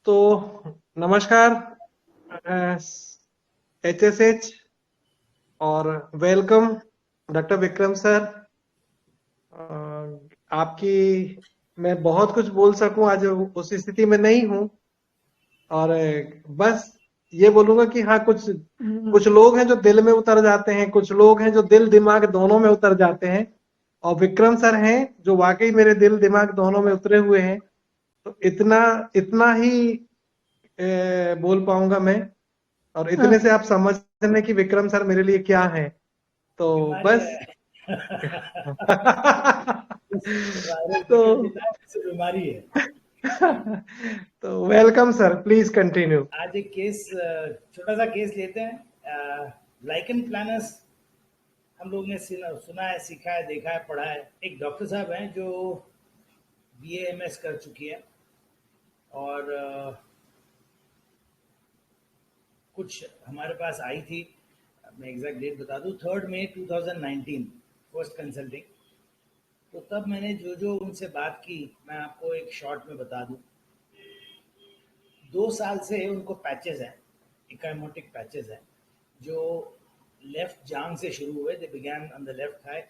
तो नमस्कार HSH और वेलकम डॉक्टर विक्रम सर। आपकी मैं बहुत कुछ बोल सकूं, आज उस स्थिति में नहीं हूं। और बस ये बोलूंगा कि हाँ, कुछ कुछ लोग हैं जो दिल में उतर जाते हैं, कुछ लोग हैं जो दिल दिमाग दोनों में उतर जाते हैं, और विक्रम सर हैं जो वाकई मेरे दिल दिमाग दोनों में उतरे हुए हैं। तो इतना इतना ही बोल पाऊंगा मैं, और इतने से आप समझ लें कि विक्रम सर मेरे लिए क्या है। तो बीमारी बस है। वायरल तो फीवर जितना है उससे बीमारी है। तो वेलकम सर, प्लीज कंटिन्यू। आज एक केस, छोटा सा केस लेते हैं। लाइकन प्लानर्स हम लोग ने सुना है, सीखा है, देखा है, पढ़ा है। एक डॉक्टर साहब हैं जो BAMS कर चुकी है, और कुछ हमारे पास आई थी। मैं एग्जैक्ट डेट बता दूं, 3 मई 2019, फर्स्ट कंसल्टिंग। तो तब मैंने जो जो उनसे बात की, मैं आपको एक शॉर्ट में बता दूं। 2 साल से उनको पैचेस हैं, इकाइमोटिक पैचेस हैं, जो लेफ्ट जांग से शुरू हुए। They began on the left thigh.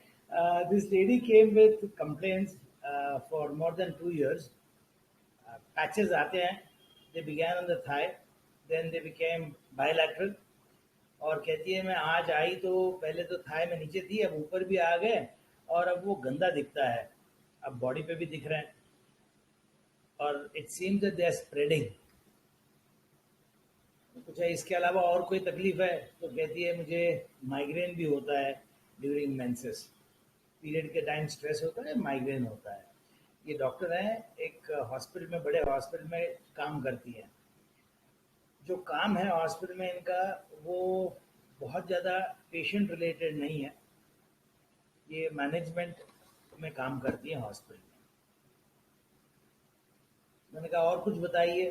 This lady came with complaints for more than 2 years। Patches आते हैं, they began on the thigh, then they became bilateral. और कहती है मैं आज आई तो पहले तो थाई में नीचे थी, अब ऊपर भी आ गए, और अब वो गंदा दिखता है, अब बॉडी पे भी दिख रहे हैं, और it seems that they are spreading. पूछा इसके अलावा और कोई तकलीफ है, तो कहती है मुझे माइग्रेन भी होता है ड्यूरिंग मेंसेस। पीरियड के टाइम स्ट्रेस होता है, माइग्रेन होता है। ये डॉक्टर हैं, एक हॉस्पिटल में, बड़े हॉस्पिटल में काम करती हैं। जो काम है हॉस्पिटल में इनका, वो बहुत ज़्यादा पेशेंट रिलेटेड नहीं है। ये मैनेजमेंट में काम करती है हॉस्पिटल में। मैंने कहा और कुछ बताइए।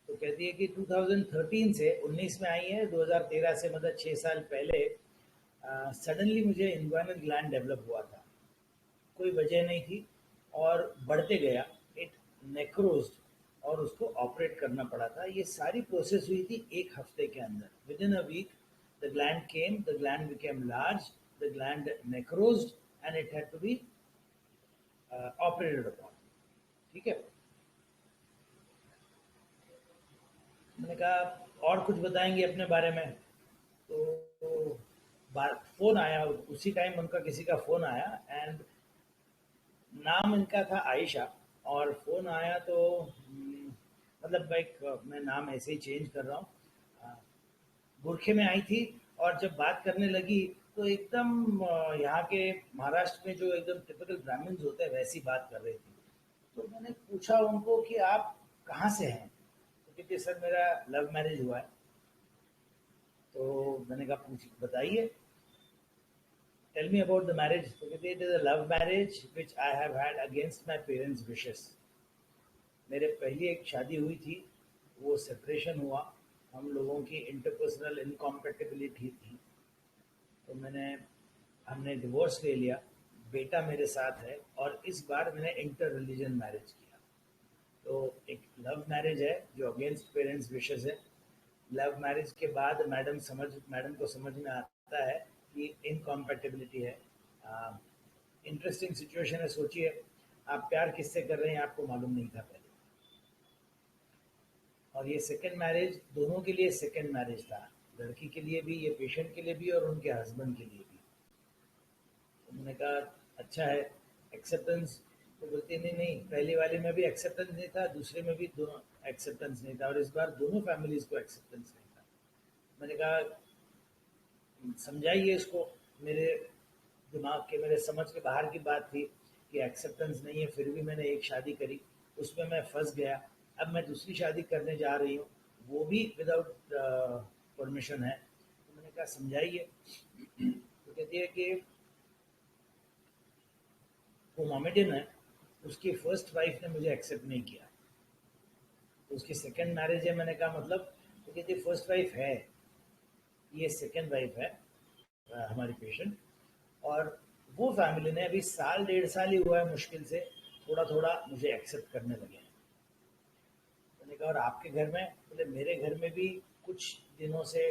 तो कहती है कि 2013 से 19 में आई है, 2013 से मतलब 6 साल पहले सडनली मुझे इन्वायरल ग्लैंड डेवलप हुआ था। कोई वजह नहीं थी, और बढ़ते गया, इट नेक्रोज्ड, और उसको ऑपरेट करना पड़ा था। ये सारी प्रोसेस हुई थी 1 हफ्ते के अंदर। Within a week the gland came, the gland became large, the gland necrosed, and it had to be operated upon. ठीक है। मैंने कहा और कुछ बताएंगे अपने बारे में। तो फ़ोन आया, उसी टाइम उनका किसी का फ़ोन आया, एंड नाम इनका था आयशा। और फ़ोन आया तो मतलब एक, मैं नाम ऐसे ही चेंज कर रहा हूँ। बुरखे में आई थी, और जब बात करने लगी तो एकदम यहाँ के महाराष्ट्र में जो एकदम टिपिकल ब्राह्मण्स होते हैं वैसी बात कर रही थी। तो मैंने पूछा उनको कि आप कहाँ से हैं। तो कहते सर मेरा लव मैरिज हुआ है। तो मैंने कहा पूछ बताइए, tell me about the marriage. तो कहते it is a love marriage which I have had against my parents wishes. मेरे पहली एक शादी हुई थी, वो सेपरेशन हुआ, हम लोगों की इंटरपर्सनल इनकॉम्पेटिबिलिटी थी, तो हमने डिवोर्स ले लिया। बेटा मेरे साथ है, और इस बार मैंने इंटर रिलीजन मैरिज किया। तो एक लव मैरिज है जो अगेंस्ट पेरेंट्स विशेस है। लव मैरिज के बाद मैडम को समझ में आता है कि इनकॉम्पेटिबिलिटी है। इंटरेस्टिंग सिचुएशन है, सोचिए आप प्यार किससे कर रहे हैं आपको मालूम नहीं था पहले। और ये सेकंड मैरिज दोनों के लिए सेकंड मैरिज था, लड़की के लिए भी, ये पेशेंट के लिए भी, और उनके हस्बैंड के लिए भी। तो मैंने कहा अच्छा है, एक्सेप्टेंस। तो बोलती नहीं नहीं, पहले वाले में भी एक्सेप्टेंस नहीं था, दूसरे में भी दोनों एक्सेप्टेंस नहीं था, और इस बार दोनों फैमिलीज को एक्सेप्टेंस नहीं था। मैंने कहा समझाइए इसको। मेरे दिमाग के, मेरे समझ के बाहर की बात थी कि एक्सेप्टेंस नहीं है, फिर भी मैंने एक शादी करी, उसमें मैं फंस गया। अब मैं दूसरी शादी करने जा रही हूँ, वो भी विदाउट परमिशन है। तो मैंने कहा समझाइए। तो कहती है कि वो मोमेडियन है, उसकी फर्स्ट वाइफ ने मुझे एक्सेप्ट नहीं किया, तो उसकी सेकंड मैरिज है। मैंने कहा मतलब। तो कहती है फर्स्ट वाइफ है, ये सेकंड वाइफ है हमारी पेशेंट। और वो फैमिली ने अभी साल 1.5 साल ही हुआ है मुश्किल से, थोड़ा थोड़ा मुझे एक्सेप्ट करने लगे हैं। मैंने कहा और आपके घर में? बोले मेरे घर में भी कुछ दिनों से,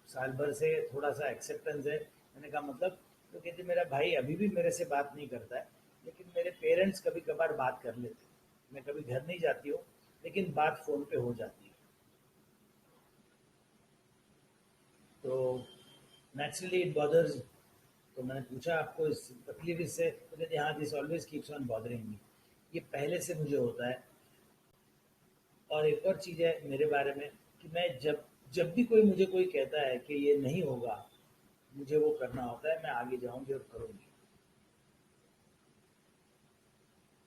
साल भर से थोड़ा सा एक्सेप्टेंस है। मैंने कहा मतलब? तो कहते मेरा भाई अभी भी मेरे से बात नहीं करता है, लेकिन मेरे पेरेंट्स कभी कभार बात कर लेते हैं। मैं कभी घर नहीं जाती हूँ, लेकिन बात फ़ोन पे हो जाती है। तो नेचुरली इट बॉदर्स। तो मैंने पूछा आपको इस तकलीफ इससे? तो कहते हाँ, this always keeps on bothering me. ये पहले से मुझे होता है। और एक और चीज़ है मेरे बारे में कि मैं जब जब भी कोई मुझे कोई कहता है कि ये नहीं होगा, मुझे वो करना होता है, मैं आगे जाऊंगी और करूंगी।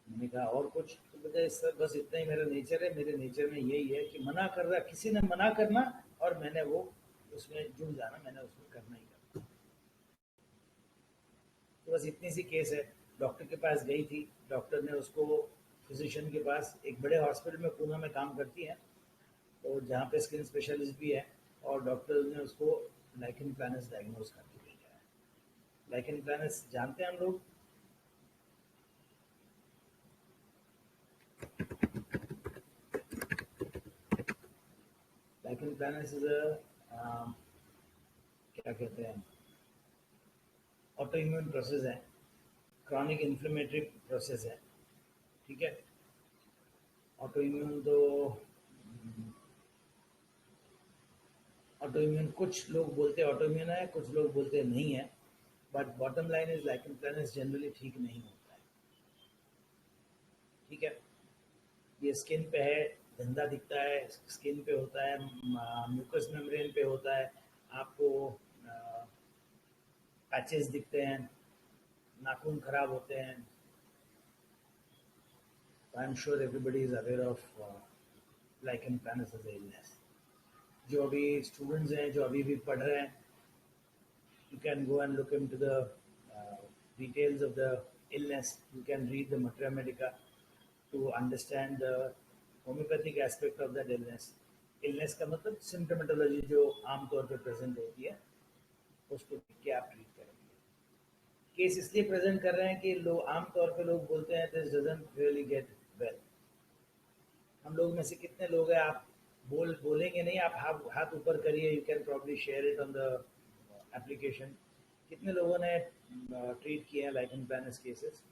मैंने कहा और कुछ? तो बोले सर बस इतना ही मेरा नेचर है, मेरे नेचर में यही है कि मना कर रहा, किसी ने मना करना और मैंने वो उसमें जुड़ जाना, मैंने उसमें करना ही करना। तो बस इतनी सी केस है। डॉक्टर के पास गई थी, डॉक्टर ने उसको, फिजिशियन के पास, एक बड़े हॉस्पिटल में पूना में काम करती है, तो जहाँ पे स्किन स्पेशलिस्ट भी है, और डॉक्टर ने उसको लाइकन प्लानस डायग्नोज करके भेजा है। लाइकन प्लानस जानते हैं हम लोग? लाइकन प्लानस इज क्या कहते हैं, ऑटो इम्यून प्रोसेस है, क्रॉनिक इन्फ्लेमेटरी प्रोसेस है। ठीक है, ऑटो इम्यून तो ऑटो इम्यून कुछ लोग बोलते हैं ऑटो इम्यून है, कुछ लोग बोलते हैं नहीं है, but bottom line is lichen planus generally ठीक नहीं होता है। ठीक है, ये स्किन पे है, गंदा दिखता है, स्किन पे होता है, म्यूकस मेम्ब्रेन पे होता है, आपको पैचेस दिखते हैं, नाखून खराब होते हैं। I am sure everybody is aware of lichen planus as illness. जो अभी स्टूडेंट्स हैं, जो अभी भी पढ़ रहे हैं, you can go and look into the details of the illness. You can read the Materia Medica to understand the homeopathic aspect of that illness. Illness का मतलब symptomatology जो आमतौर पे प्रेजेंट होती है, उसको देख के आप ट्रीट करेंगे। केस इसलिए प्रेजेंट कर रहे हैं कि लोग आमतौर पे लोग बोलते हैं this doesn't really get well. हम लोग में से कितने लोग हैं, आप बोलेंगे नहीं, आप हाथ ऊपर करिए, you can probably share it on the application. कितने लोगों ने ट्रीट किए हैं लाइकन प्लानस केसेस?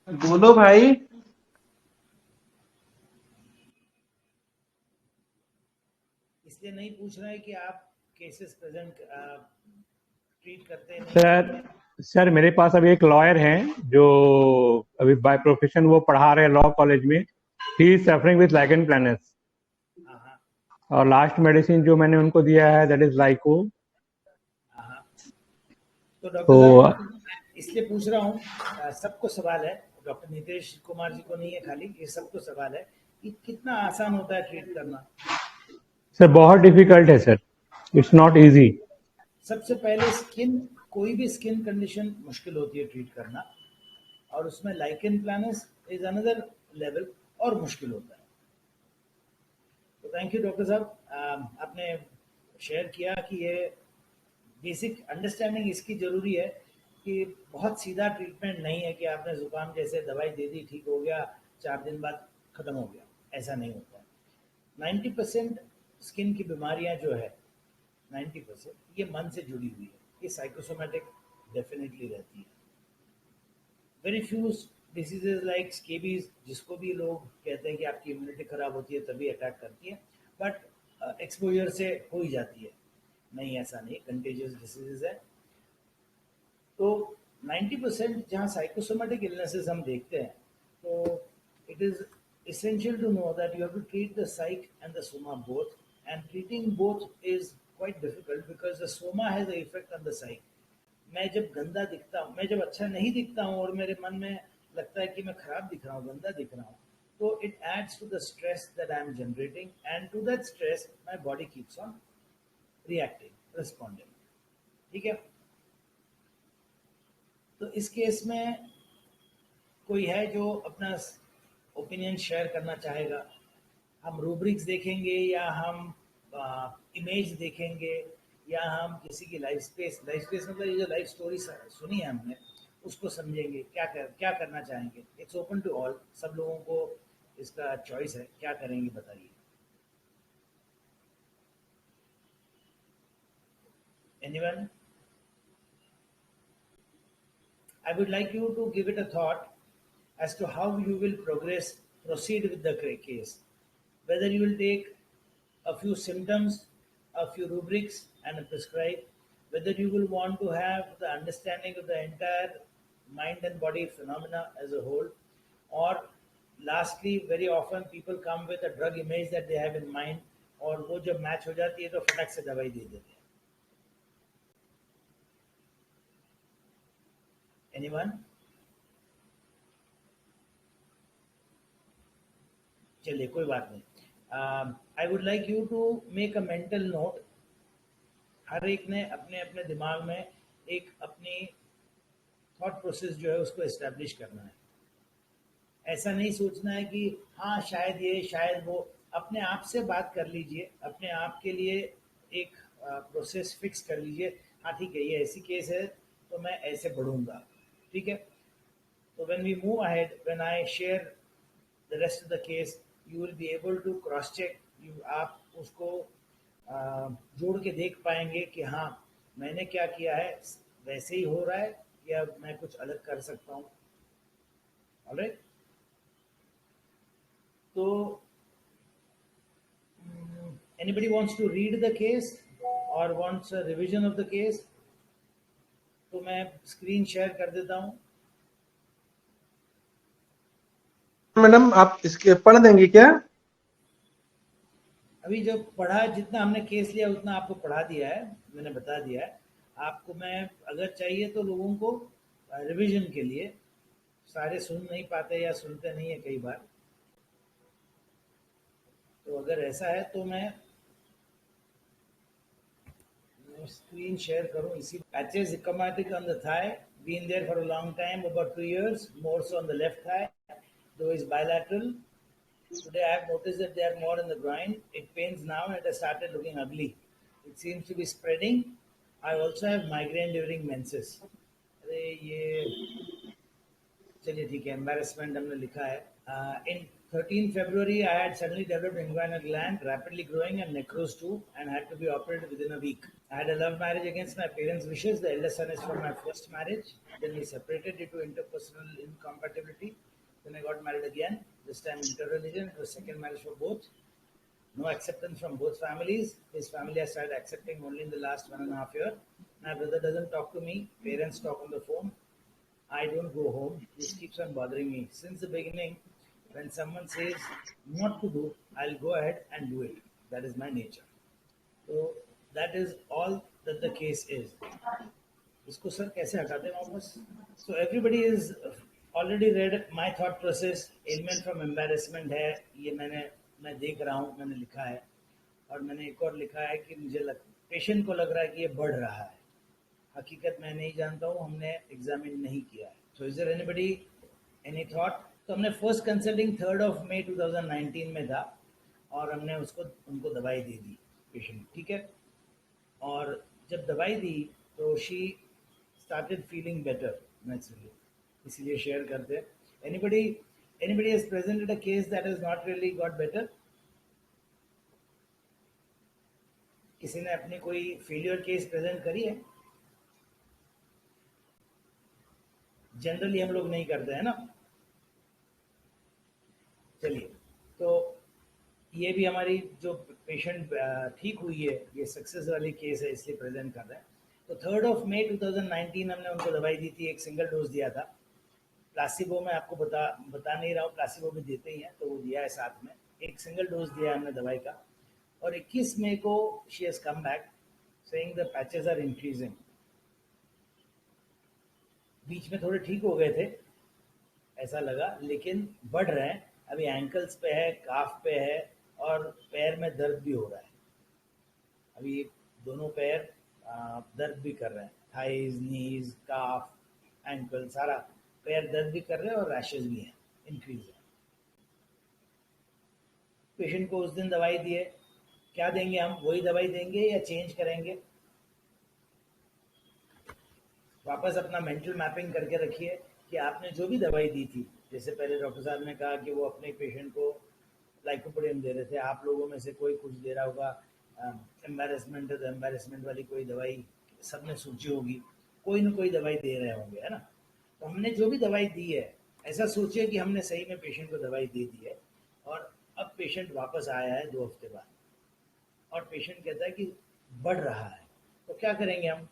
बोलो भाई। इसलिए नहीं पूछ रहे हैं कि आप केसेस प्रेजेंट ट्रीट करते नहीं सर करते। सर मेरे पास अभी एक लॉयर हैं जो अभी बाय प्रोफेशन वो पढ़ा रहे हैं लॉ कॉलेज में। He is suffering with lichen planus, हाँ हाँ और लास्ट मेडिसिन जो मैंने उनको दिया है दैट इज लाइको। हाँ हाँ। तो डॉक्टर तो साहब, इसलिए पूछ रहा हूँ, सबको सवाल है, डॉक्टर नीतीश कुमार जी को नहीं है खाली, ये सबको सवाल है कि कितना आसान होता है ट्रीट करना। सर बहुत डिफिकल्ट है सर, इट्स नॉट इजी। सबसे पहले स्किन, कोई भी स्किन कंडीशन मुश्किल होती है ट्रीट करना, और उसमें lichen planus is another level और मुश्किल होता है। तो थैंक यू डॉक्टर साहब, आपने शेयर किया कि ये बेसिक अंडरस्टैंडिंग इसकी ज़रूरी है कि बहुत सीधा ट्रीटमेंट नहीं है कि आपने ज़ुकाम जैसे दवाई दे दी, ठीक हो गया, 4 दिन बाद ख़त्म हो गया, ऐसा नहीं होता है। 90% स्किन की बीमारियां जो है, 90% ये मन से जुड़ी हुई है, ये साइकोसोमेटिक डेफिनेटली रहती है। Very few diseases like scabies, जिसको भी लोग कहते हैं कि आपकी इम्यूनिटी खराब होती है तभी अटैक करती है, बट एक्सपोजर से हो ही जाती है। नहीं, ऐसा नहीं, कंटेजियस डिसीजेज है। तो 90% जहाँ साइकोसोमेटिक इलनेसेस हम देखते हैं, तो it is essential to know that you have to treat the psych and the soma both, and treating both is quite difficult because the soma has an effect on the psych. मैं जब गंदा दिखता हूँ, मैं जब अच्छा नहीं दिखता हूँ और मेरे मन में लगता है कि मैं खराब दिख रहा हूँ, गंदा दिख रहा हूँ, तो it adds to the stress that I am generating, and to that stress my body keeps on reacting, responding. ठीक है, तो इस केस में कोई है जो अपना ओपिनियन शेयर करना चाहेगा? हम रूब्रिक्स देखेंगे, या हम इमेज देखेंगे, या हम किसी की लाइफ स्पेस मतलब ये जो लाइफ स्टोरी सुनी है हमने, उसको समझेंगे, क्या करना चाहेंगे। इट्स ओपन टू ऑल, सब लोगों को इसका चॉइस है, क्या करेंगे बताइए। Anyone? I would like you to give it a thought as to how you will proceed with the case. Whether you will take a few symptoms, a few rubrics, and prescribe. Whether you will want to have the understanding of the entire mind and body phenomena as a whole, or lastly, very often people come with a drug image that they have in mind, और वो जब match हो जाती है तो फटाक से दवाई दे देते हैं। Anyone? चलिए कोई बात नहीं। I would like you to make a mental note. हर एक ने अपने अपने दिमाग में एक अपनी थॉट प्रोसेस जो है उसको एस्टेब्लिश करना है। ऐसा नहीं सोचना है कि हाँ शायद ये शायद वो। अपने आप से बात कर लीजिए, अपने आप के लिए एक प्रोसेस फिक्स कर लीजिए। हाँ ठीक है, ये ऐसी केस है तो मैं ऐसे बढ़ूंगा, ठीक है। तो when we move ahead, when I share the rest of the case, you will be able to cross check, आप उसको जोड़ के देख पाएंगे कि हाँ मैंने क्या किया है, वैसे ही हो रहा है या मैं कुछ अलग कर सकता हूँ। ऑलराइट, तो anybody wants to read the case or wants a revision of the case? तो मैं स्क्रीन शेयर कर देता हूँ। मैडम आप इसके पढ़ देंगे क्या? अभी जो पढ़ा, जितना हमने केस लिया उतना आपको पढ़ा दिया है, मैंने बता दिया है आपको। मैं अगर चाहिए तो लोगों को रिवीजन के लिए, सारे सुन नहीं पाते या सुनते नहीं है कई बार, तो अगर ऐसा है तो मैं स्क्रीन शेयर करूं इसी। Patches achromatic on the thigh, been there for a long time, about 2 years, more so on the left thigh, though is bilateral. Today I have noticed that they are more in the groin. It pains now and it has started looking ugly. It seems to be spreading. I also have migraine during menses. अरे ये चलिए ठीक है, embarrassment हमने लिखा है। In 13 February I had suddenly developed inguinal gland, rapidly growing, and necrose too, and had to be operated within a week. I had a love marriage against my parents' wishes. The eldest son is from my first marriage. Then we separated due to interpersonal incompatibility. Then I got married again, this time inter-religion. It was second marriage for both. No acceptance from both families. His family has started accepting only in the last 1.5 years. My brother doesn't talk to me. Parents talk on the phone. I don't go home. This keeps on bothering me. Since the beginning, when someone says not to do, I'll go ahead and do it. That is my nature. So that is all that the case is. इसको sir कैसे हटाते हैं वापस? So everybody is already read my thought process. Ailment from embarrassment है, ये मैं देख रहा हूँ, मैंने लिखा है। और मैंने एक और लिखा है कि मुझे पेशेंट को लग रहा है कि ये बढ़ रहा है। हकीकत मैं नहीं जानता हूँ, हमने एग्जामिन नहीं किया है। So is there anybody any thought? तो हमने फर्स्ट कंसल्टिंग 3 May 2019 में था और हमने उनको दवाई दे दी पेशेंट, ठीक है। और जब दवाई दी तो she started feeling better naturally, इसलिए शेयर करते हैं। Anybody has presented a case that has not really got better? किसी ने अपनी कोई फेलियर केस प्रेजेंट करी है? जनरली हम लोग नहीं करते हैं ना। चलिए, तो ये भी हमारी जो पेशेंट ठीक हुई है, ये सक्सेस वाली केस है, इसलिए प्रेजेंट कर रहे हैं। तो 3 May 2019 हमने उनको दवाई दी थी, एक सिंगल डोज दिया था। प्लासिबो में आपको बता नहीं रहा हूँ, प्लासिबो भी देते ही हैं, तो वो दिया है साथ में। एक सिंगल डोज दिया हमने दवाई का। और 21 मई को she has come back saying the patches are increasing. बीच में थोड़े ठीक हो गए थे ऐसा लगा, लेकिन बढ़ रहे हैं। अभी एंकल्स पे है, काफ पे है, और पैर में दर्द भी हो रहा है। अभी दोनों पैर दर्द भी कर रहे हैं, थाइज, नीज, काफ, एंकल, सारा पैर दर्द भी कर रहे हैं और रैशेज भी हैं, इंक्रीज है। पेशेंट को उस दिन दवाई दिए, क्या देंगे हम? वही दवाई देंगे या चेंज करेंगे? वापस अपना मेंटल मैपिंग करके रखिए कि आपने जो भी दवाई दी थी, जैसे पहले डॉक्टर साहब ने कहा कि वो अपने पेशेंट को लाइकोपोडियम दे रहे थे, आप लोगों में से कोई कुछ दे रहा होगा, एम्बेरसमेंट है तो एम्बेरसमेंट वाली कोई दवाई सब ने सोची होगी, कोई ना कोई दवाई दे रहे होंगे, है ना। तो हमने जो भी दवाई दी है, ऐसा सोचिए कि हमने सही में पेशेंट को दवाई दे दी है, और अब पेशेंट वापस आया है 2 हफ्ते बाद, और पेशेंट कहता है कि बढ़ रहा है, तो क्या करेंगे हम?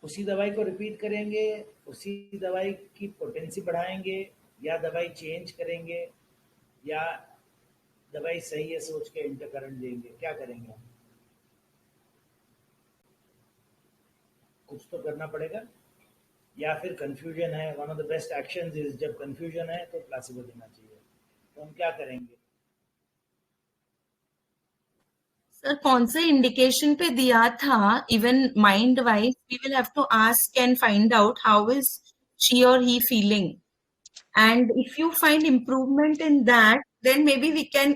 उसी दवाई को रिपीट करेंगे, उसी दवाई की पोटेंसी बढ़ाएंगे, या दवाई चेंज करेंगे, या दवाई सही है सोच के इंटरकरेंट देंगे? क्या करेंगे हम? कुछ तो करना पड़ेगा। या फिर कंफ्यूजन है, one of the best actions is, जब कंफ्यूजन है तो प्लासिबो देना चाहिए, तो हम क्या करेंगे? सर कौन से इंडिकेशन पे दिया था, even mind wise we will have to ask and find out how is she और he feeling, and if you find improvement in that, then maybe we can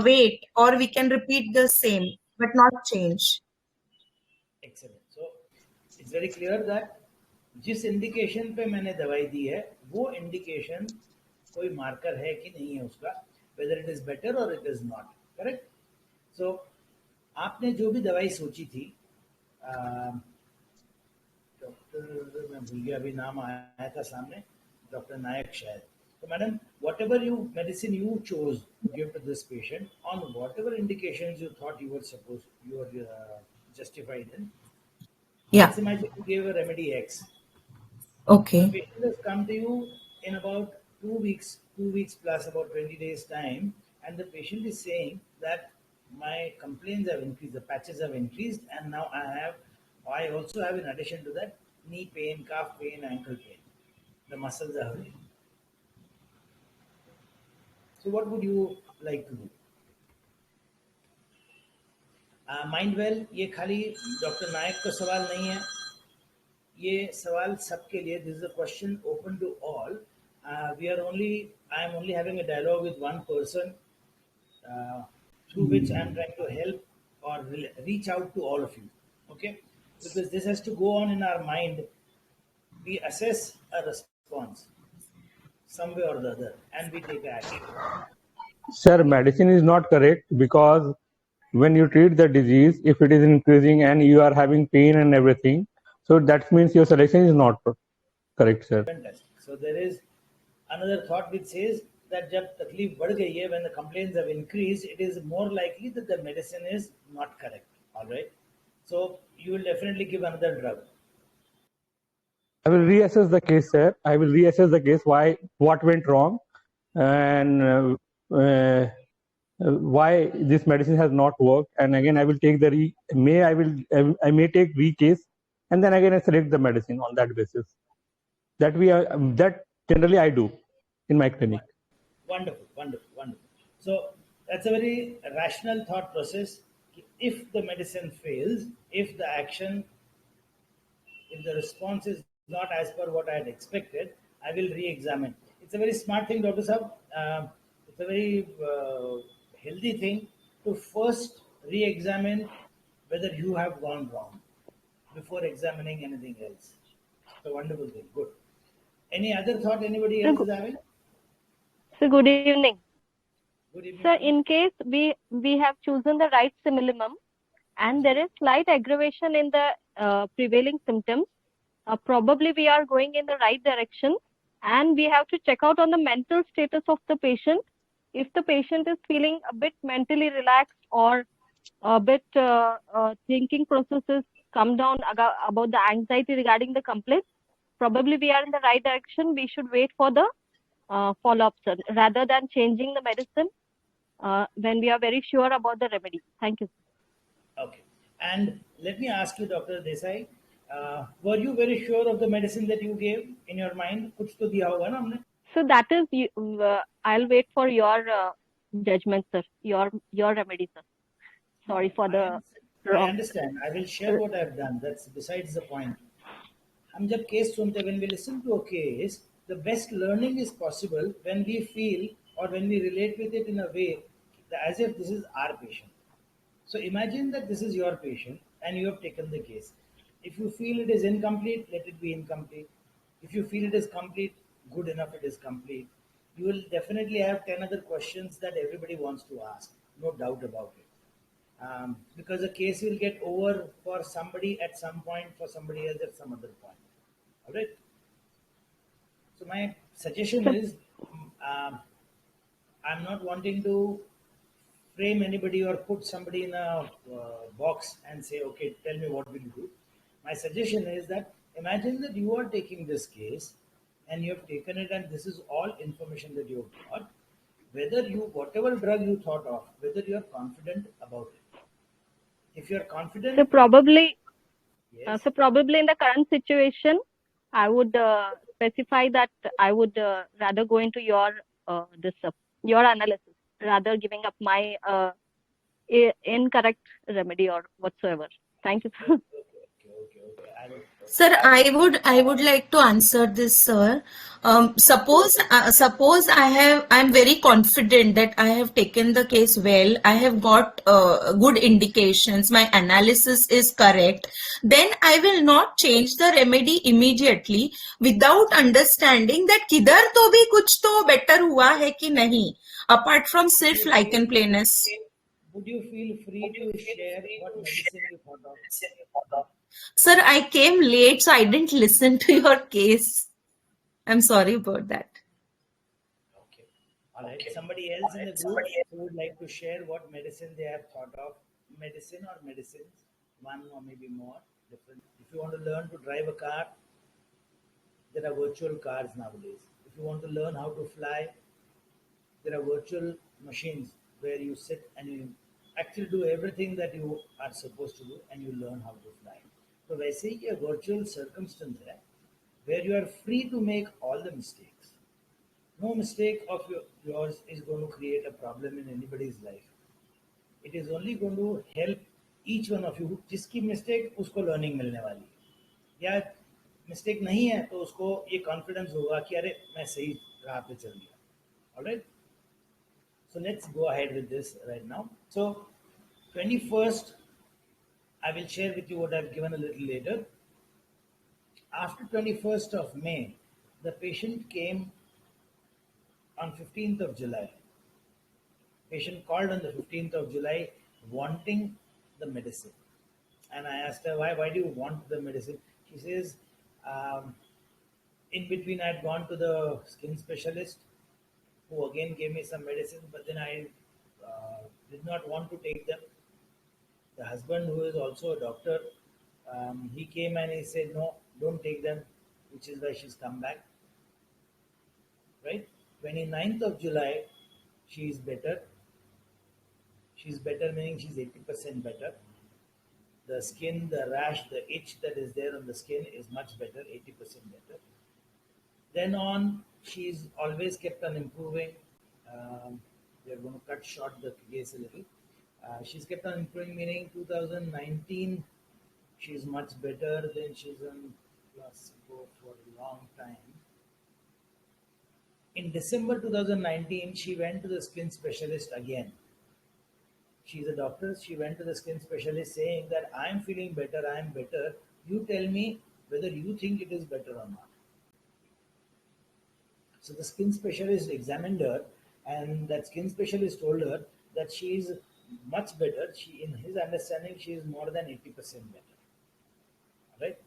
wait, or we can repeat the same but not change. Excellent. So it's very clear that जिस indication पे मैंने दवाई दी है, वो indication कोई marker है कि नहीं है उसका, वेदर इट इज बेटर और इट इज नॉट करेक्ट। सो आपने जो भी दवाई सोची थी, डॉक्टर, मैं भूल गया अभी नाम आया था सामने, डॉक्टर नायक शायद। तो madam, whatever you medicine you chose to give to this patient on whatever indication you thought you were suppose you are justified in. Yeah. Let's imagine you gave a remedy X. Okay. The patient has come to you in about 2 weeks, 2 weeks plus about 20 days time, and the patient is saying that my complaints have increased, the patches have increased, and now I also have, in addition to that, knee pain, calf pain, ankle pain. The muscles are hurting. So what would you like to do? Mind well, ये खाली doctor नायक का सवाल नहीं है, ये सवाल सबके लिए, this is a question open to all. I am only having a dialogue with one person through which I am trying to help or reach out to all of you, okay? Because this has to go on in our mind. We assess a response some way or the other, and we take action. Sir, medicine is not correct, because when you treat the disease, if it is increasing and you are having pain and everything, so that means your selection is not correct, sir. Fantastic. So there is another thought which says that जब तकलीफ बढ़ गई है, when the complaints have increased, it is more likely that the medicine is not correct. All right. So you will definitely give another drug. I will reassess the case, sir. I will reassess the case, what went wrong, and why this medicine has not worked. And again, I will take I may take re-case, and then again I select the medicine on that basis. That generally I do in my clinic. Wonderful, wonderful, wonderful. So that's a very rational thought process. If the medicine fails, if the response is not as per what I had expected, I will re-examine. It's a very smart thing, Dr. Saab. It's a very healthy thing to first re-examine whether you have gone wrong before examining anything else. It's a wonderful thing. Good. Any other thought anybody else is having? So good evening. Good evening. Sir, in case we have chosen the right simillimum and there is slight aggravation in the prevailing symptoms, probably we are going in the right direction, and we have to check out on the mental status of the patient. If the patient is feeling a bit mentally relaxed, or a bit thinking processes come down about the anxiety regarding the complaint, probably we are in the right direction. We should wait for the follow-up, sir, rather than changing the medicine when we are very sure about the remedy. Thank you, sir. Okay. And let me ask you, Dr. Desai, were you very sure of the medicine that you gave in your mind? कुछ तो दिया होगा ना हमने? So that is, I'll wait for your judgment, sir. Your remedy, sir. Sorry for the I understand. I will share what I've done. That's besides the point. हम जब case सुनते, when we listen to a case, the best learning is possible when we feel or when we relate with it in a way as if this is our patient. So imagine that this is your patient and you have taken the case. If you feel it is incomplete, let it be incomplete. If you feel it is complete, good enough it is complete. You will definitely have 10 other questions that everybody wants to ask, no doubt about it. Because the case will get over for somebody at some point, for somebody else at some other point. All right. So my suggestion So, is, um, I'm not wanting to frame anybody or put somebody in a box and say, okay, tell me what will you do. My suggestion is that imagine that you are taking this case and you have taken it, and this is all information that you have got. Whether you, whatever drug you thought of, whether you are confident about it. If you are so confident, probably, yes, in the current situation, I would specify that I would rather go into your your analysis rather giving up my incorrect remedy or whatsoever. Thank you. okay, okay, okay, okay. Sir, I would like to answer this, sir. Suppose I'm very confident that I have taken the case well. I have got good indications. My analysis is correct. Then I will not change the remedy immediately without understanding that किधर तो भी कुछ तो better हुआ है कि नहीं. Apart from Would सिर्फ you lichen feel, planus. would you feel free to share what medicine you thought of? Sir, I came late, so I didn't listen to your case. I'm sorry about that. Okay. All right. Somebody else in the group who would like to share what medicine they have thought of, medicine or medicines, one or maybe more different. If you want to learn to drive a car, there are virtual cars nowadays. If you want to learn how to fly, there are virtual machines where you sit and you actually do everything that you are supposed to do and you learn how to fly. So वैसे ही ये virtual circumstance है where you are free to make all the mistakes. No mistake of yours is going to create a problem in anybody's life. It is only going to help each one of you. जिसकी mistake उसको learning मिलने वाली है, या mistake नहीं है तो उसको ये confidence होगा कि अरे मैं सही राह पे चल गया. Alright. So let's go ahead with this right now. So 21st, I will share with you what I've given a little later. After 21st of May, the patient came on 15th of July. Patient called on the 15th of July wanting the medicine. And I asked her, why do you want the medicine? She says, in between I had gone to the skin specialist who again gave me some medicine, but then I did not want to take them. The husband, who is also a doctor, he came and he said, no, don't take them, which is why she's come back. Right? 29th of July, she is better. She's better meaning she's 80% better. The skin, the rash, the itch that is there on the skin is much better, 80% better. Then on, she's always kept on improving. We are going to cut short the case a little. She's kept on improving, meaning 2019, she's much better than she's on placebo for a long time. In December 2019, she went to the skin specialist again. She's a doctor. She went to the skin specialist saying that I'm feeling better, I'm better. You tell me whether you think it is better or not. So the skin specialist examined her, and that skin specialist told her that she is much better. She, in his understanding, she is more than 80% better. Right?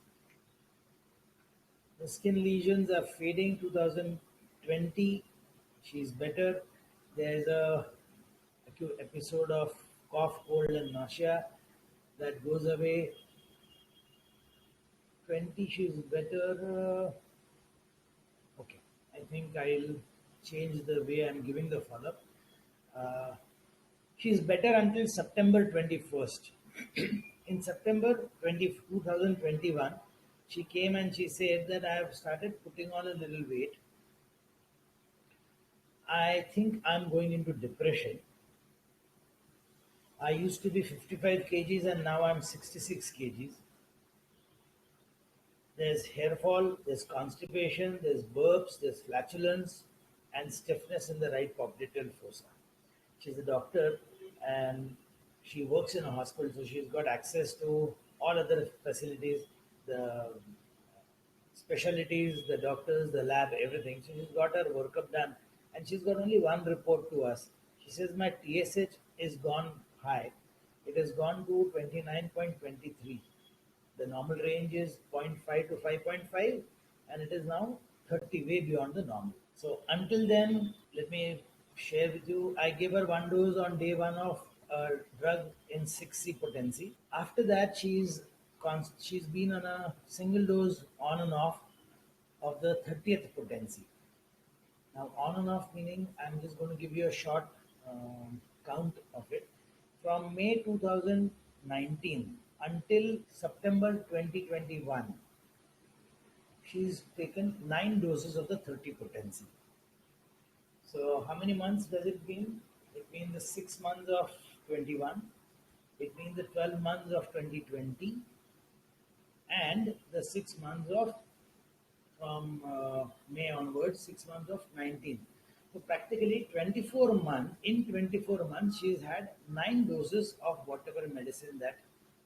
The skin lesions are fading. 2020, she is better. There is a acute episode of cough, cold, and nausea that goes away. 20, she is better. Okay, I think I'll change the way I'm giving the follow-up. She is better until September 21st. In September 2021, she came and she said that I have started putting on a little weight. I think I'm going into depression. I used to be 55 kgs and now I'm 66 kgs. There's hair fall, there's constipation, there's burps, there's flatulence, and stiffness in the right popliteal fossa. She's a doctor and she works in a hospital, so she's got access to all other facilities. the specialties, the doctors, the lab, everything. So she's got her workup done, and she's got only one report to us. She says my TSH is gone high. It has gone to 29.23. The normal range is 0.5 to 5.5, and it is now 30, way beyond the normal. So until then, let me share with you. I gave her one dose on day one of a drug in 6C potency. After that, she's been on a single dose on and off of the 30th potency. Now, on and off meaning I'm just going to give you a short count of it. From May 2019 until September 2021, she's taken 9 doses of the 30 potency. So, how many months does it mean? It means the 6 months of 21, it means the 12 months of 2020, and the 6 months of from May onwards, 6 months of 19. So practically 24 months, in 24 months, she's had 9 doses of whatever medicine that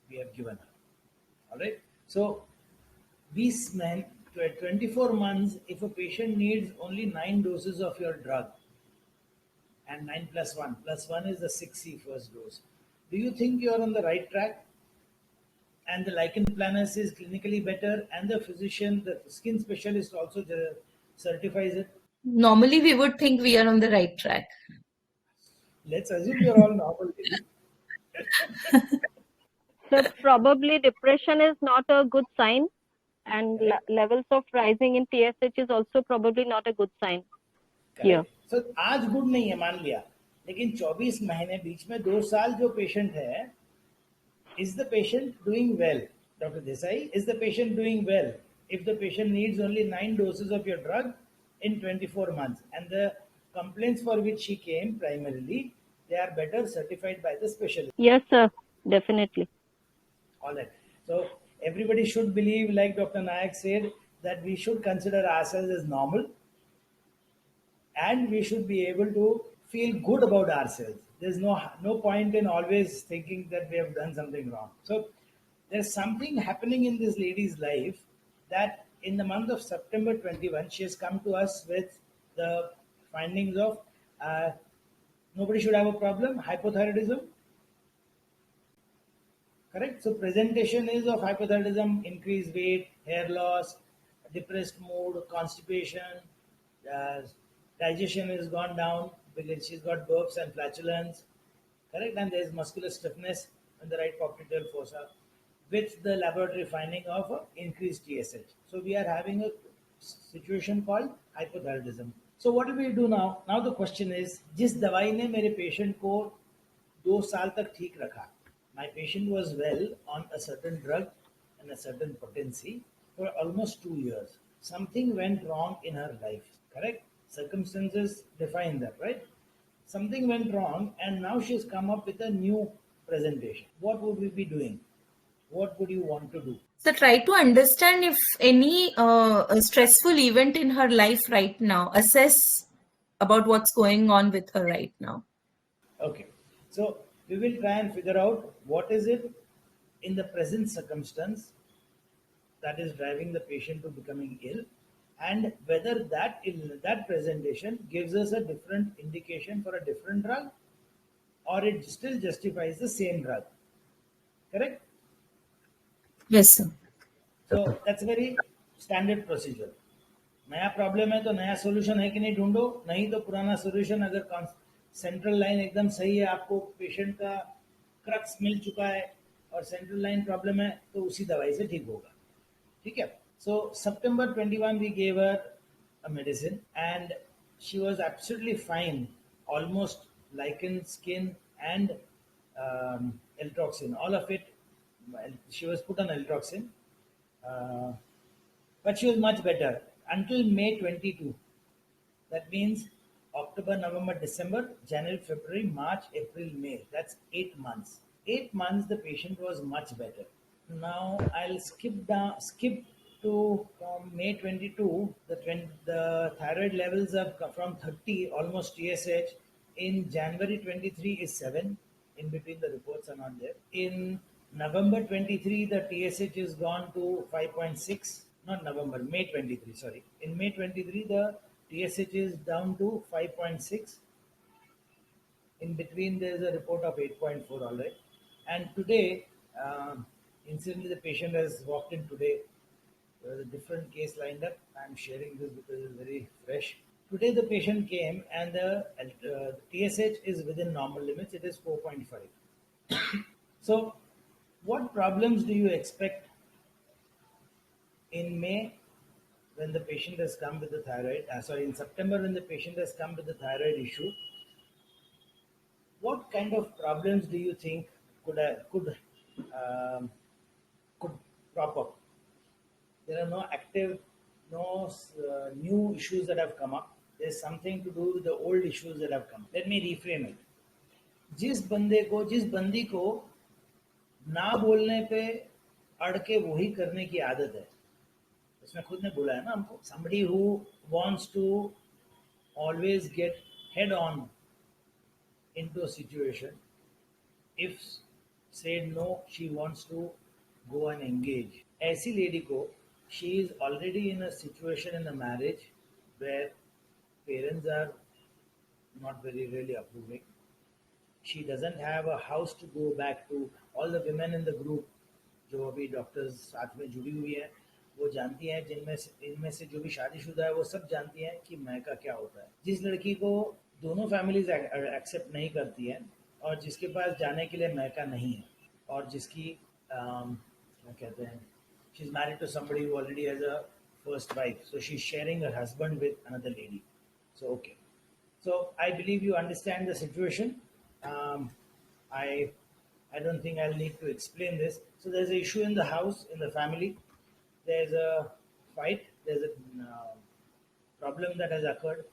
we have given her. All right. So these 24 months, if a patient needs only 9 doses of your drug, and 9 plus 1 is the 6C first dose, do you think you're on the right track? And the lichen planus is clinically better, and the physician, the skin specialist also certifies it. Normally, we would think we are on the right track. Let's assume you're all normal. So probably depression is not a good sign, and levels of rising in TSH is also probably not a good sign here. So आज good नहीं है मान लिया, लेकिन 24 महीने बीच में 2 साल जो पेशेंट है, is the patient doing well? Dr. Desai, is the patient doing well if the patient needs only 9 doses of your drug in 24 months, and the complaints for which she came primarily, they are better certified by the specialist? Yes, sir, definitely. All right. So everybody should believe, like Dr. Nayak said, that we should consider ourselves as normal, and we should be able to feel good about ourselves. There's no point in always thinking that we have done something wrong. So there's something happening in this lady's life that in the month of September 21, she has come to us with the findings of nobody should have a problem, hypothyroidism. Correct? So presentation is of hypothyroidism, increased weight, hair loss, depressed mood, constipation, digestion has gone down because she's got burps and flatulence. Correct? And there is muscular stiffness in the right popliteal fossa with the laboratory finding of increased TSH. So we are having a situation called hypothyroidism. So what will we do now? Now the question is, जिस दवाई ने मेरे patient को 2 साल तक ठीक रखा, my patient was well on a certain drug and a certain potency for almost 2 years. Something went wrong in her life, correct? Circumstances define that, right? Something went wrong, and now she's come up with a new presentation. What would we be doing? What would you want to do? So try to understand if any stressful event in her life right now, assess about what's going on with her right now. Okay. So we will try and figure out what is it in the present circumstance that is driving the patient to becoming ill, and whether that presentation gives us a different indication for a different drug, or it still justifies the same drug. Correct? Yes, sir. So that's a very standard procedure. नया problem है तो नया solution है कि नहीं ढूंढो, नहीं तो पुराना सॉल्यूशन. अगर सेंट्रल लाइन एकदम सही है, आपको पेशेंट का क्रक्स मिल चुका है और सेंट्रल लाइन प्रॉब्लम है, तो उसी दवाई से ठीक होगा. ठीक है. So September 21 we gave her a medicine and she was absolutely fine, almost lichen, skin and L-toxin, all of it. She was put on L-toxin, but she was much better until May 22. That means October, November, December, January, February, March, April, May. That's 8 months. 8 months the patient was much better. Now I'll skip to from May 22. The thyroid levels have from 30 almost TSH. In January 23 is 7. In between the reports are not there. In November 23, the TSH is gone to 5.6. Not November, May 23, sorry. In May 23, the TSH is down to 5.6. In between, there is a report of 8.4, all right. And today, incidentally, the patient has walked in today. There was a different case lined up. I'm sharing this because it's very fresh. Today, the patient came and the TSH is within normal limits. It is 4.5. So, what problems do you expect in May when the patient has come with the thyroid? In September when the patient has come with the thyroid issue? What kind of problems do you think um, could crop up? There are no active, no new issues that have come up. There's something to do with the old issues that have come. Let me reframe it. जिस बंदी को ना बोलने पे अड़ के वही करने की आदत है, उसने खुद ने बोला है ना हमको, somebody who wants to always get head on into a situation, if said no, she wants to go and engage. ऐसी लेडी को, she is already in a situation in a marriage where parents are not very really approving. She doesn't have a house to go back to. All the women in the group जो अभी doctors साथ में जुड़ी हुई है, वो जानती हैं, इनमें से जो भी शादीशुदा है वो सब जानती हैं कि मैका क्या होता है. जिस लड़की को दोनों फैमिलीज एक्सेप्ट नहीं करती हैं और जिसके पास जाने के लिए मैका नहीं है और जिसकी क्या कहते हैं, she is married to somebody who already has a first wife, so she is sharing her husband with another lady. So okay, so I believe you understand the situation. I don't think I'll need to explain this. So there's an issue in the house, in the family. There's a fight. There's a problem that has occurred,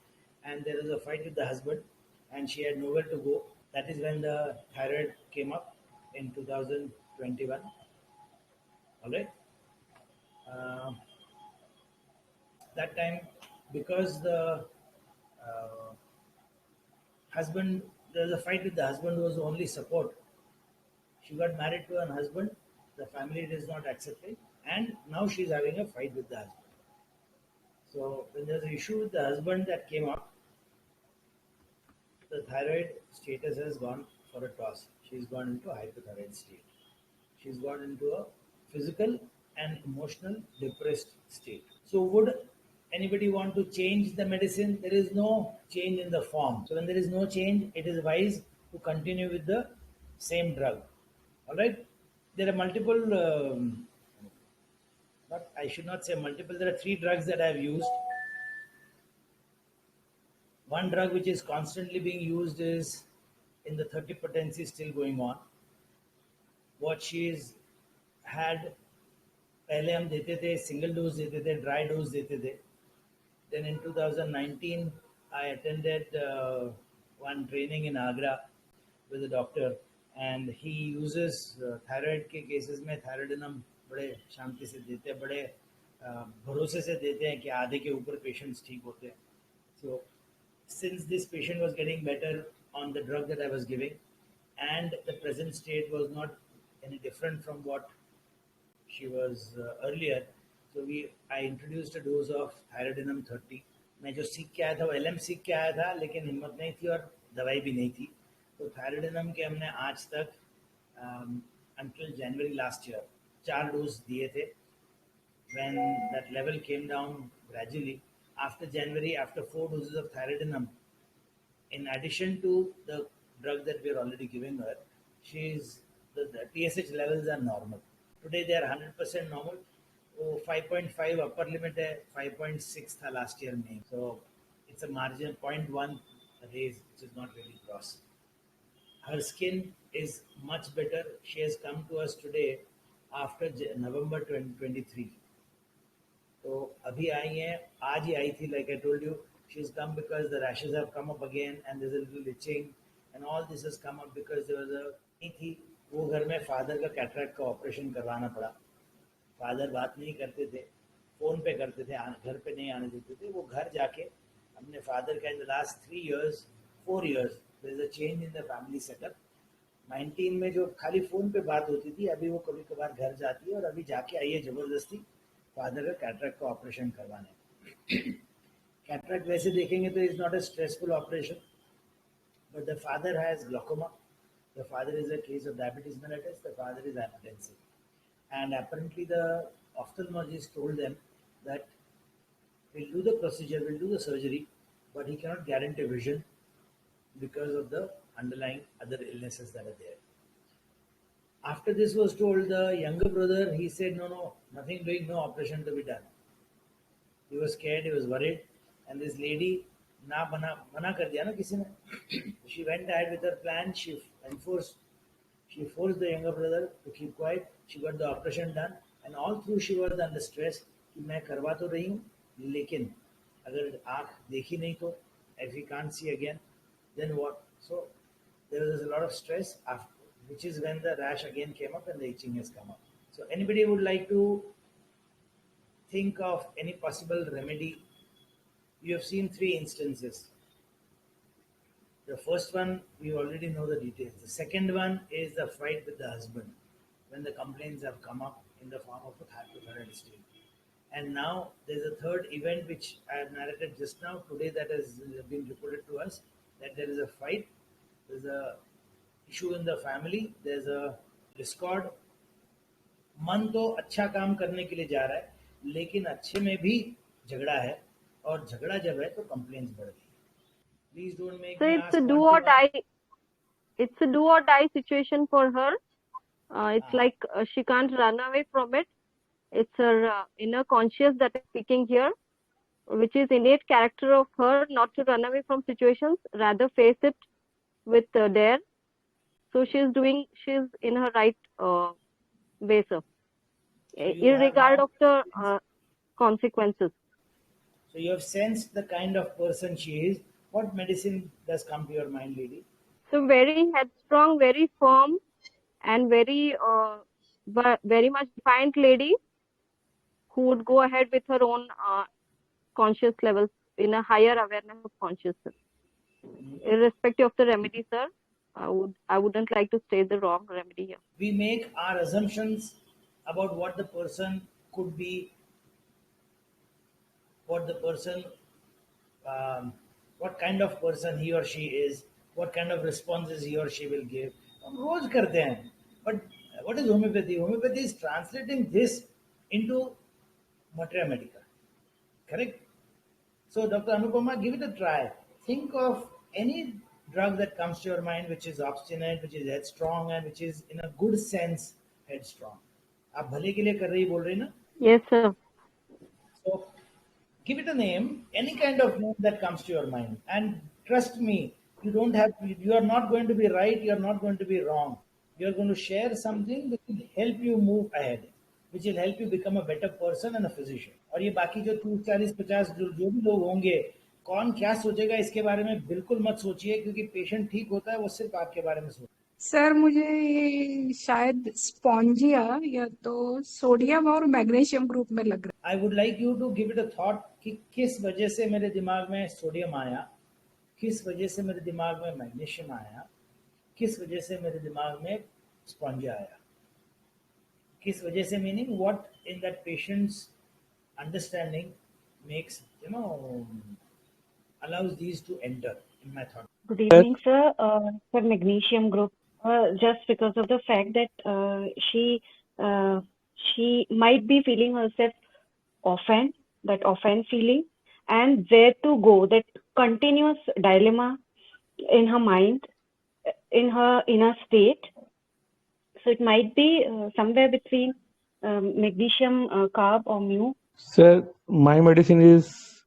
and there is a fight with the husband, and she had nowhere to go. That is when the thyroid came up in 2021. All right. That time, because the husband, there was a fight with the husband who was the only support. She got married to her husband, the family is not accepting, and now she's having a fight with the husband. So when there's an issue with the husband that came up, the thyroid status has gone for a toss. She's gone into a hypothyroid state. She's gone into a physical and emotional depressed state. So would anybody want to change the medicine? There is no change in the form. So when there is no change, it is wise to continue with the same drug. All right. There are multiple, I should not say multiple, there are 3 drugs that I have used. One drug which is constantly being used is in the 30 potency still going on. What she's had, पहले हम देते थे, single dose देते थे, dry dose देते थे. Then in 2019, I attended one training in Agra with a doctor, and he uses thyroid के cases में thyroidinum बड़े शांति से देते हैं, बड़े भरोसे से देते हैं कि आधे के ऊपर patients ठीक होते हैं. So since this patient was getting better on the drug that I was giving, and the present state was not any different from what she was earlier, so I introduced a dose of thyroidinum 30. मैं जो सीख के आया था वो LM सीख के आया था, लेकिन हिम्मत नहीं थी और दवाई भी नहीं थी. तो थायराइडिनम के हमने आज तक until January last year 4 dose दिए थे. When that level came down gradually, after January, after 4 doses of thyroidinum, in addition to the drug that we are already giving her, the TSH levels are normal. Today they are 100% normal. 5.5 upper limit है, 5.6 था last year में. So it's a margin 0.1 raise, which is not really gross. Her skin is much better. She has come to us today after November 2023. तो अभी आई हैं, आज ही आई थी. Like I told you, she has come because the rashes have come up again and there's a little itching, and all this has come up because there was नहीं थी. वो घर में फादर का कैटरैक्ट का ऑपरेशन करवाना पड़ा. Father बात नहीं करते थे, फोन पे करते थे, घर पे नहीं आने देते थे. वो घर जाके अपने फादर का in the last 3 years, 4 years, there is a change in the family setup. 19 में जो खाली फोन पे बात होती थी, अभी वो कभी कभार घर जाती है और अभी जाके आई है जबरदस्ती फादर का कैटरेक्ट का ऑपरेशन करवाने। कैटरेक्ट वैसे देखेंगे तो is not a stressful operation, but the father has glaucoma, the father is a case of diabetes mellitus, the father is hypertensive, and apparently the ophthalmologist told them that we'll do the procedure, we'll do the surgery, but he cannot guarantee vision because of the underlying other illnesses that are there. After this was told, the younger brother, he said, no, nothing doing, no operation to be done. He was scared, he was worried, and this lady, मना कर दिया ना किसी ने. She went ahead with her plan. She forced the younger brother to keep quiet. She got the operation done, and all through she was under stress कि मैं करवा तो रही हूँ, लेकिन अगर आँख देखी नहीं तो, if he can't see again, then what? So there was a lot of stress, after, which is when the rash again came up and the itching has come up. So anybody would like to think of any possible remedy? You have seen 3 instances. The first one, we already know the details. The second one is the fight with the husband, when the complaints have come up in the form of a hypothyroid state. And now there's a third event which I have narrated just now, today, that has been reported to us, that there is a fight, there's a issue in the family, there's a discord. मन तो अच्छा काम करने के लिए जा रहा है, लेकिन अच्छे में भी झगड़ा है, और झगड़ा जब है तो कंप्लेंट्स बढ़ गई. Please don't make So me it's ask a do one or to one. die. It's a do or die situation for her. It's like she can't run away from it. It's her inner conscious that is speaking here, which is innate character of her not to run away from situations, rather face it with dare. So she's in her right way, sir, irregardless of the consequences. So you have sensed the kind of person she is. What medicine does come to your mind, lady? So very headstrong, very firm, and very much defiant lady who would go ahead with her own conscious levels in a higher awareness of consciousness. Irrespective of the remedy, sir, I wouldn't like to state the wrong remedy here. We make our assumptions about what the person could be, what the person, what kind of person he or she is, what kind of responses he or she will give. हम रोज करते हैं. But what is homeopathy? Homeopathy is translating this into materia medica. Correct? So, Dr. Anupama, give it a try. Think of any drug that comes to your mind which is obstinate, which is headstrong, and which is in a good sense headstrong. आप भले के लिए कर रही बोल रही ना? Yes, sir. So, give it a name, any kind of name that comes to your mind, and trust me, you are not going to be right, you are not going to be wrong. You are going to share something which will help you move ahead, which will help you become a better person and a physician. और ये बाकी जो 30, 40, 50 जो भी लोग होंगे, कौन क्या सोचेगा इसके बारे में बिल्कुल मत सोचिए, क्योंकि पेशेंट ठीक होता है वो सिर्फ आपके बारे में सोचता है. सर मुझे ये शायद स्पॉन्जिया या तो सोडियम और मैग्नीशियम ग्रुप में लग रहा है. I would like you to give it a thought कि किस वजह से मेरे दिमाग में सोडियम आया, किस वजह से मेरे दिमाग में मैग्नीशियम आया, किस वजह से मेरे दिमाग में स्पॉन्जिया आया, किस वजह से, meaning what in that patients understanding makes, allows these to enter in my thought. Good evening, sir. For magnesium group, just because of the fact that she might be feeling herself often, that often feeling, and where to go, that continuous dilemma in her mind, in her inner state. So it might be somewhere between magnesium carb or mu. Sir, my medicine is,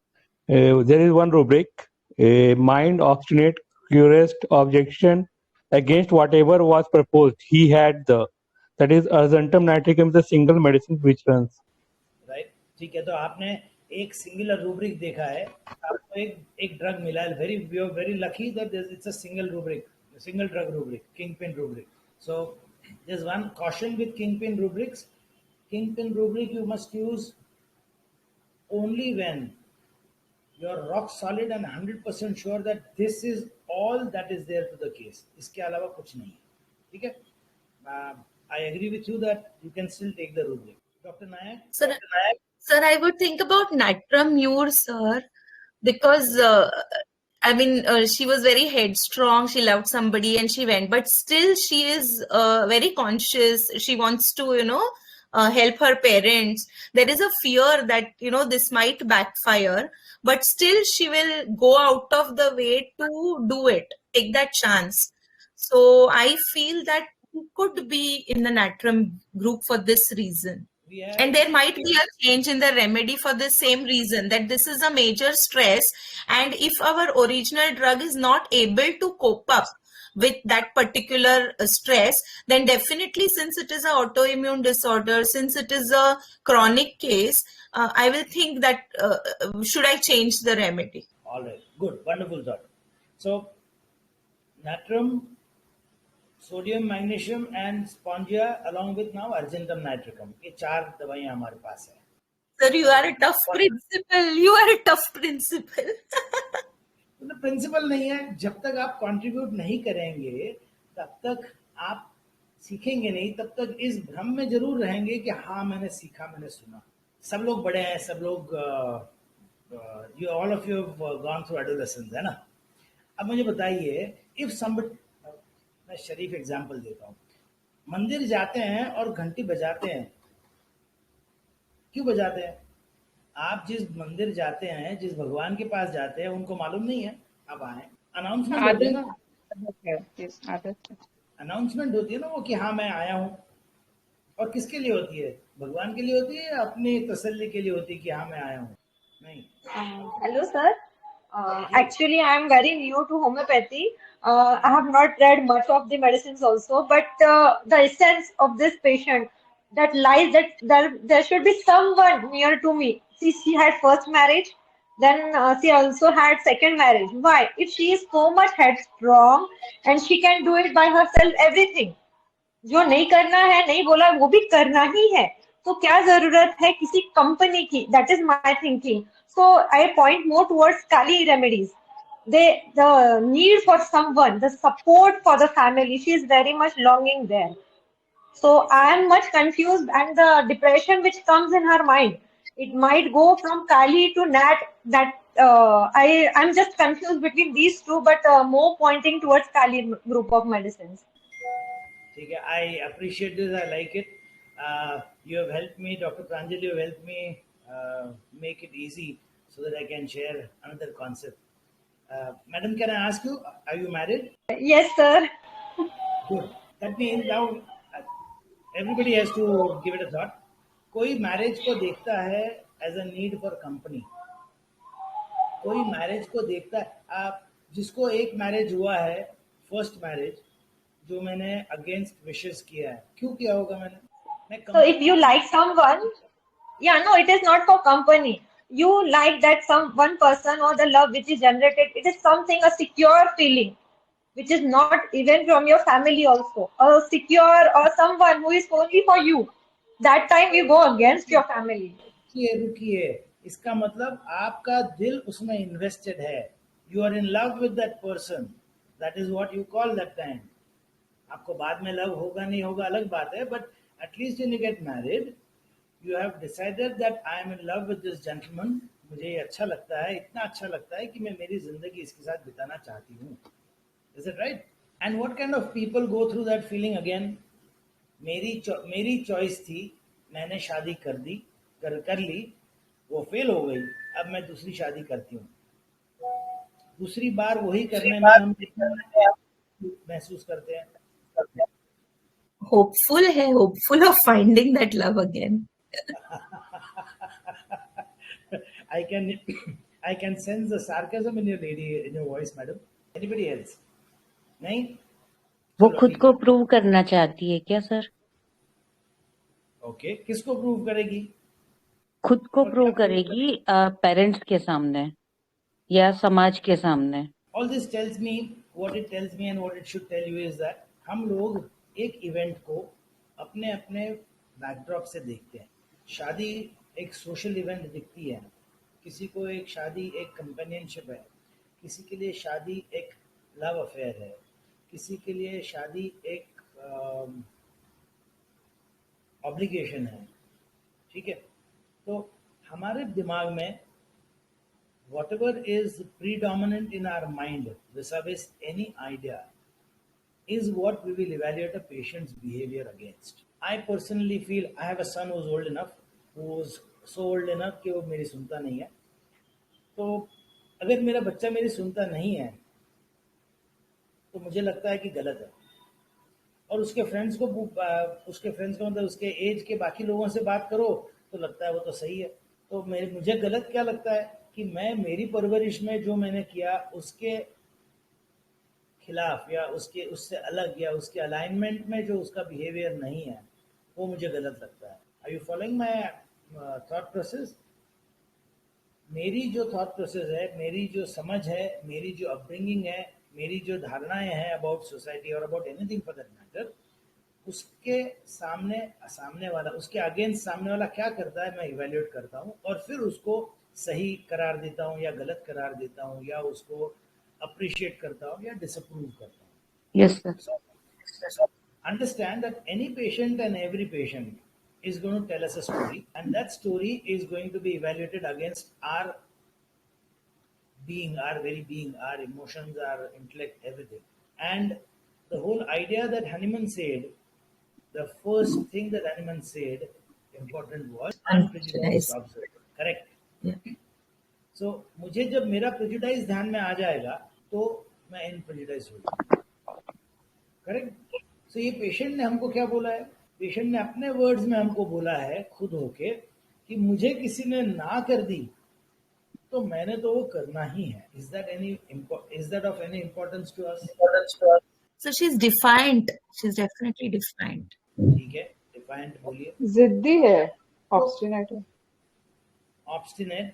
there is one rubric, a mind obstinate, curious objection against whatever was proposed. He had that is azantum nitricum is a single medicine which runs. Right? ठीक है, तो आपने एक singular rubric देखा है, आपको एक drug मिला है. We are very lucky that it's a single drug rubric, kingpin rubric. So there's one caution with kingpin rubrics. Kingpin rubric you must use only when you're rock solid and 100% sure that this is all that is there to the case. इसके अलावा कुछ नहीं. ठीक है, I agree with you that you can still take the rubric. Dr. Nayak? Sir, sir, I would think about Natram Muir, sir, because she was very headstrong. She loved somebody and she went, but still she is very conscious. She wants to, help her parents. There is a fear that, this might backfire, but still she will go out of the way to do it, take that chance. So I feel that he could be in the Natram group for this reason. And there might be a change in the remedy for the same reason, that this is a major stress. And if our original drug is not able to cope up with that particular stress, then definitely, since it is an autoimmune disorder, since it is a chronic case, I will think that should I change the remedy? All right, good, wonderful thought. So, natrum, sodium magnesium and Spongia along with now argentum nitricum, ये 4 दवाइयां हमारे पास है. Sir, you are a tough principal. You are a tough principal. मतलब principal नहीं है. जब तक आप कंट्रीब्यूट नहीं करेंगे तब तक आप सीखेंगे नहीं, तब तक इस भ्रम में जरूर रहेंगे कि हाँ मैंने सीखा, मैंने सुना. सब लोग बड़े हैं, सब लोग you all of you have gone through adolescence, है ना. अब मुझे बताइए, if somebody, मैं शरीफ एग्जाम्पल देता हूँ, मंदिर जाते हैं और घंटी बजाते हैं. क्यों बजाते हैं? आप जिस मंदिर जाते हैं, जिस भगवान के पास जाते हैं, उनको मालूम नहीं है आप आए. अनाउंसमेंट होती है ना, अनाउंसमेंट होती है ना वो कि हाँ मैं आया हूँ. और किसके लिए होती है? भगवान के लिए होती है या अपनी तसल्ली के लिए होती है कि हाँ मैं आया हूँ? नहीं. Hello, sir. Actually, I am very new to homeopathy. I have not read much of the medicines also, but the essence of this patient that lies that there should be someone near to me. See, she had first marriage, then she also had second marriage. Why? If she is so much headstrong and she can do it by herself, everything. जो नहीं करना है, नहीं बोला, वो भी करना ही है, तो क्या जरूरत है किसी कंपनी की? That is my thinking. So I point more towards Kali remedies. The need for someone, the support for the family, she is very much longing there. So I am much confused, and the depression which comes in her mind, it might go from Kali to Nat. That I'm just confused between these two, but more pointing towards Kali group of medicines. ठीक है, I appreciate this, I like it. You have helped me, Dr. Pranjali, you have helped me make it easy so that I can share another concept. Madam, can I ask you, are you married? Yes, sir. Good. That means now everybody has to give it a thought. कोई marriage को देखता है as a need for company, कोई marriage को देखता है, आप जिसको एक मैरिज हुआ है, फर्स्ट मैरिज, जो मैंने अगेंस्ट विशेस किया है, क्यों किया होगा मैंने? So if you like someone, yeah, no, it is not for company. You like that one person, or the love which is generated, it is something, a secure feeling, which is not even from your family also, a secure or someone who is only for you. That time you go against your family. रुकिए, इसका मतलब आपका दिल उसमें invested है. You are in love with that person, that is what you call that time. आपको बाद में लव होगा नहीं होगा अलग बात है, but at least when you get married you have decided that I am in love with this gentleman. मुझे ये अच्छा लगता है, इतना अच्छा लगता है कि मैं मेरी जिंदगी इसके साथ बिताना चाहती हूँ. Is it right? And what kind of people go through that feeling again? मेरी चॉइस थी, मैंने शादी कर ली, वो फेल हो गई, अब मैं दूसरी शादी करती हूँ. दूसरी बार वही करने में हम महसूस करते हैं. Hopeful of finding that love again. I can sense the sarcasm in your voice, madam. Anybody else? नहीं? वो खुद को प्रूव करना चाहती है क्या सर? ओके, किसको प्रूव करेगी? खुद को प्रूव करेगी पेरेंट्स के सामने या समाज के सामने. All this tells me, what it tells me and what it should tell you is that हम लोग एक इवेंट को अपने बैकड्रॉप से देखते हैं. शादी एक सोशल इवेंट दिखती है, किसी को एक शादी एक कंपेनियनशिप है, किसी के लिए शादी एक लव अफेयर है, किसी के लिए शादी एक ऑब्लिगेशन है, ठीक है। तो हमारे दिमाग में whatever is predominant in our mind vis-a-vis any idea is what we will evaluate a patient's behavior against. I personally feel I have a son who's old enough, who's so old enough कि वो मेरी सुनता नहीं है। तो अगर मेरा बच्चा मेरी सुनता नहीं है तो मुझे लगता है कि गलत है, और उसके फ्रेंड्स को मतलब उसके एज के बाकी लोगों से बात करो तो लगता है वो तो सही है। तो मुझे गलत क्या लगता है कि मेरी परवरिश में जो मैंने किया उसके खिलाफ या उससे अलग या उसके अलाइनमेंट में जो उसका बिहेवियर नहीं है वो मुझे गलत लगता है। Are you following my thought process? मेरी जो थॉट प्रोसेस है, मेरी जो समझ है, मेरी जो अपब्रिंगिंग है, मेरी जो धारणाएं हैं अबाउट सोसाइटी और about anything for that matter, उसके सामने वाला, उसके अगेंस्ट सामने वाला क्या करता है मैं इवेल्युएट करता हूँ और फिर उसको सही करार देता हूँ या गलत करार देता हूँ या उसको अप्रिशिएट करता हूँ या डिसअप्रूव करता हूँ। Yes sir. So understand that any patient and every patient is going to tell us a story, and that story is going to be evaluated against our being, our very being, our emotions, our intellect, everything. And the whole idea that Hahnemann said, the first thing that Hahnemann said important was unprejudiced observer. Correct? Yeah. So मुझे जब मेरा prejudice ध्यान में आ जाएगा तो मैं इनप्रेजुडाइज हो जाऊंगा। करेक्ट? सो ये पेशेंट ने हमको क्या बोला है? पेशेंट ने अपने वर्ड्स में हमको बोला है खुद होके कि मुझे किसी ने ना कर दी तो मैंने तो वो करना ही है। Is that of any importance to us? So she's defiant. She's definitely defiant. ठीक है, defiant बोलिए। जिद्दी है, ऑब्स्टिनेट है। Obstinate,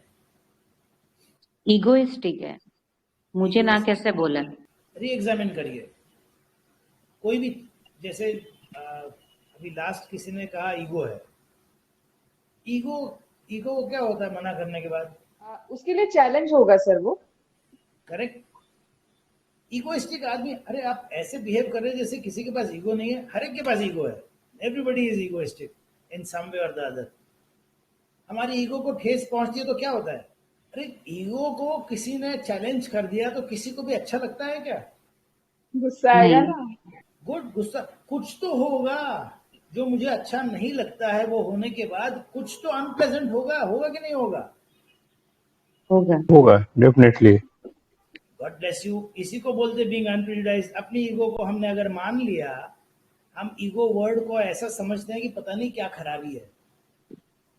इगोइस्टिक है, मुझे ना कैसे बोला। री-एग्जामिन करिए कोई भी। जैसे अभी लास्ट किसी ने कहा ईगो है। ईगो क्या होता है मना करने के बाद? उसके लिए चैलेंज होगा सर वो। करेक्ट? ईगोइस्टिक आदमी, अरे आप ऐसे बिहेव कर रहे हैं जैसे किसी के पास ईगो नहीं है। हर एक के पास ईगो है। एवरीबडी इज ईगोइस्टिक इन सम वे और द अदर। हमारी ईगो को ठेस पहुंचती है तो क्या होता है? अरे ईगो को किसी ने चैलेंज कर दिया तो किसी को भी अच्छा लगता है क्या? गुस्सा आएगा ना। गुड, गुस्सा कुछ तो होगा। जो मुझे अच्छा नहीं लगता है वो होने के बाद कुछ तो अनप्लेजेंट होगा कि नहीं होगा? होगा डेफिनेटली। God bless you. इसी को बोलते बीइंग अनप्रेजुडाइज्ड। अपनी ईगो को हमने अगर मान लिया, हम ईगो वर्ड को ऐसा समझते हैं कि पता नहीं क्या खराबी है।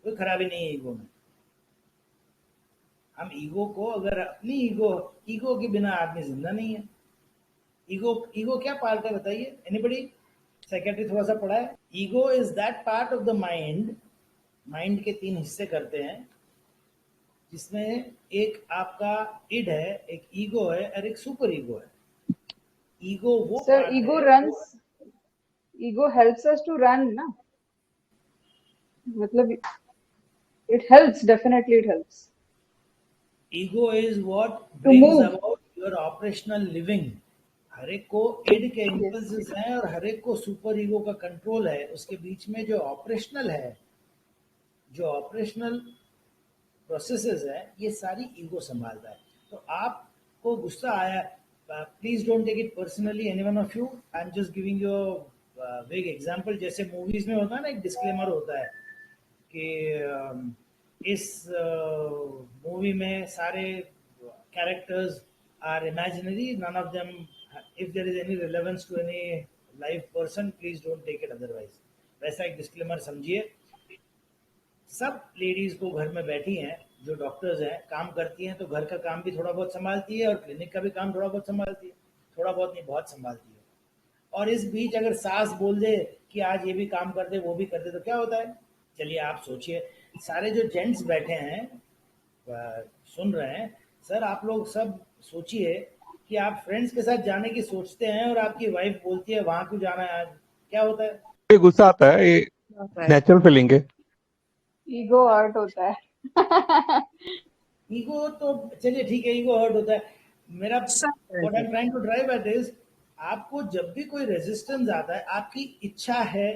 कोई खराबी नहीं है ईगो में। हम ईगो को अगर अपनी ईगो के बिना आदमी जिंदा नहीं है। ईगो क्या पार्ट है बताइए? एनीबडी? साइकियाट्री थोड़ा सा पढ़ा है? Ego is that part of the mind के 3 हिस्से करते हैं, जिसमें एक आपका इड है, एक ईगो है और एक सुपर ईगो है। ईगो वो sir ego helps us to run ना, मतलब it helps, definitely it helps. Ego is what brings about your operational living. हर एक को इड के इंपल्सेस हैं और हर एक को सुपर ईगो का कंट्रोल है। उसके बीच में जो ऑपरेशनल प्रोसेसेस है, ये सारी ईगो संभालता है। तो आपको गुस्सा आया, please don't take it personally any one of you. I am just giving you vague example. जैसे मूवीज में होता है ना, एक डिस्क्लेमर होता है कि इस मूवी में सारे characters are imaginary, none of them, if there is any relevance to any live person please don't take it otherwise. वैसा एक डिस्क्लेमर समझिए। सब लेडीज को घर में बैठी हैं जो डॉक्टर्स हैं, काम करती हैं, तो घर का काम भी थोड़ा बहुत संभालती है और क्लिनिक का भी काम थोड़ा बहुत संभालती है। थोड़ा बहुत नहीं, बहुत संभालती है। और इस बीच अगर सास बोल दे कि आज ये भी काम कर दे वो भी कर दे तो क्या होता है? चलिए आप सोचिए। सारे जो जेंट्स बैठे हैं सुन रहे हैं, सर आप लोग सब सोचिए कि आप फ्रेंड्स के साथ जाने की सोचते हैं और आपकी वाइफ बोलती है वहां क्यों जाना है आज, क्या होता है? ये गुस्सा आता है, ये नेचुरल फीलिंग है। ईगो हर्ट होता है। ईगो तो चलिए ठीक है, ईगो हर्ट होता है। मेरा what I am trying to drive at is आपको जब भी कोई रेजिस्टेंस आता है, आपकी इच्छा है,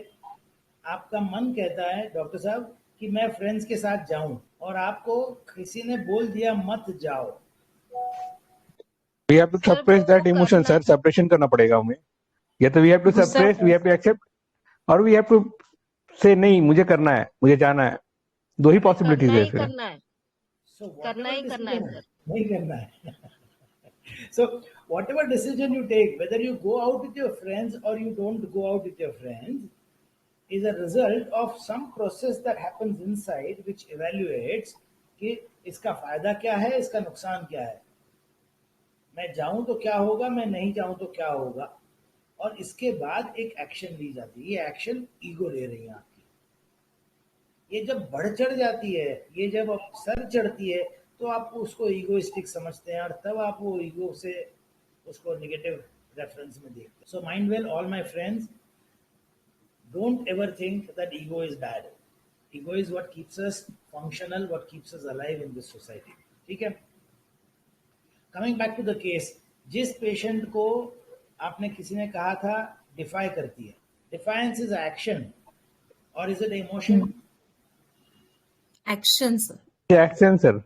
आपका मन कहता है डॉक्टर साहब कि मैं फ्रेंड्स के साथ जाऊं, और आपको किसी ने बोल दिया मत जाओ, We have to suppress that emotion, sir. Suppression करना पड़ेगा हमें. या तो we have to गुस्सा suppress, we have to accept, और we have to say नहीं, मुझे करना है, मुझे जाना है. दो ही पॉसिबिलिटीज है फिर. so whatever decision नहीं करना है. So whatever decision you take, whether you go out with your friends or you don't go out with your friends, is a result of some process that happens inside which evaluates कि इसका फायदा क्या है, इसका नुकसान क्या है, मैं जाऊं तो क्या होगा, मैं नहीं जाऊं तो क्या होगा, और इसके बाद एक एक्शन ली जाती है. ये एक्शन ईगो ले रही है आपकी. ये जब बढ़ चढ़ जाती है, ये जब आप सर चढ़ती है, तो आप उसको ईगोइस्टिक समझते हैं, और तब आप वो ईगो से उसको नेगेटिव रेफरेंस में देखते हैं. So mind well all my friends, don't ever think that ego is bad. Ego is what keeps us functional, what keeps us alive in this society. ठीक है. Coming back to the case, जिस patient को आपने किसी ने कहा था DeFi करती है, डिफायंस इज एक्शन और is it emotion? Action sir. Action sir,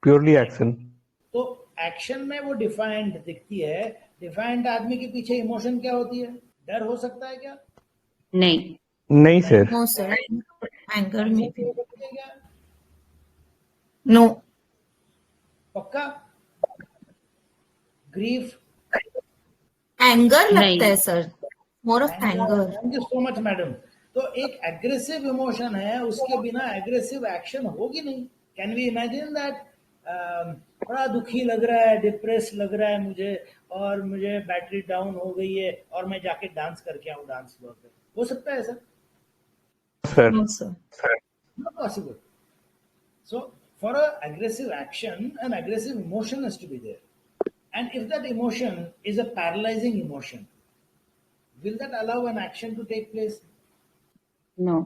purely action. तो एक्शन में वो डिफाइंड दिखती है. डिफाइंड आदमी के पीछे इमोशन क्या होती है? डर हो सकता है क्या? नहीं. नहीं सर. No sir. एंगर में भी. हो सकती है क्या? नो. पक्का? ग्रीफ? एंगर नहीं. लगता है sir. More of anger. Thank you so much madam. तो एक एग्रेसिव इमोशन है, उसके बिना एग्रेसिव एक्शन होगी नहीं. कैन वी इमेजिन दैट बड़ा दुखी लग रहा है, डिप्रेस लग रहा है मुझे, और मुझे बैटरी डाउन हो गई है, और मैं जाके डांस करके आऊँ डांस फ्लोर पे? हो सकता है sir? Sir. No sir. Not possible. So for an aggressive action, an aggressive emotion has to be there. And if that emotion is a paralyzing emotion, will that allow an action to take place? No.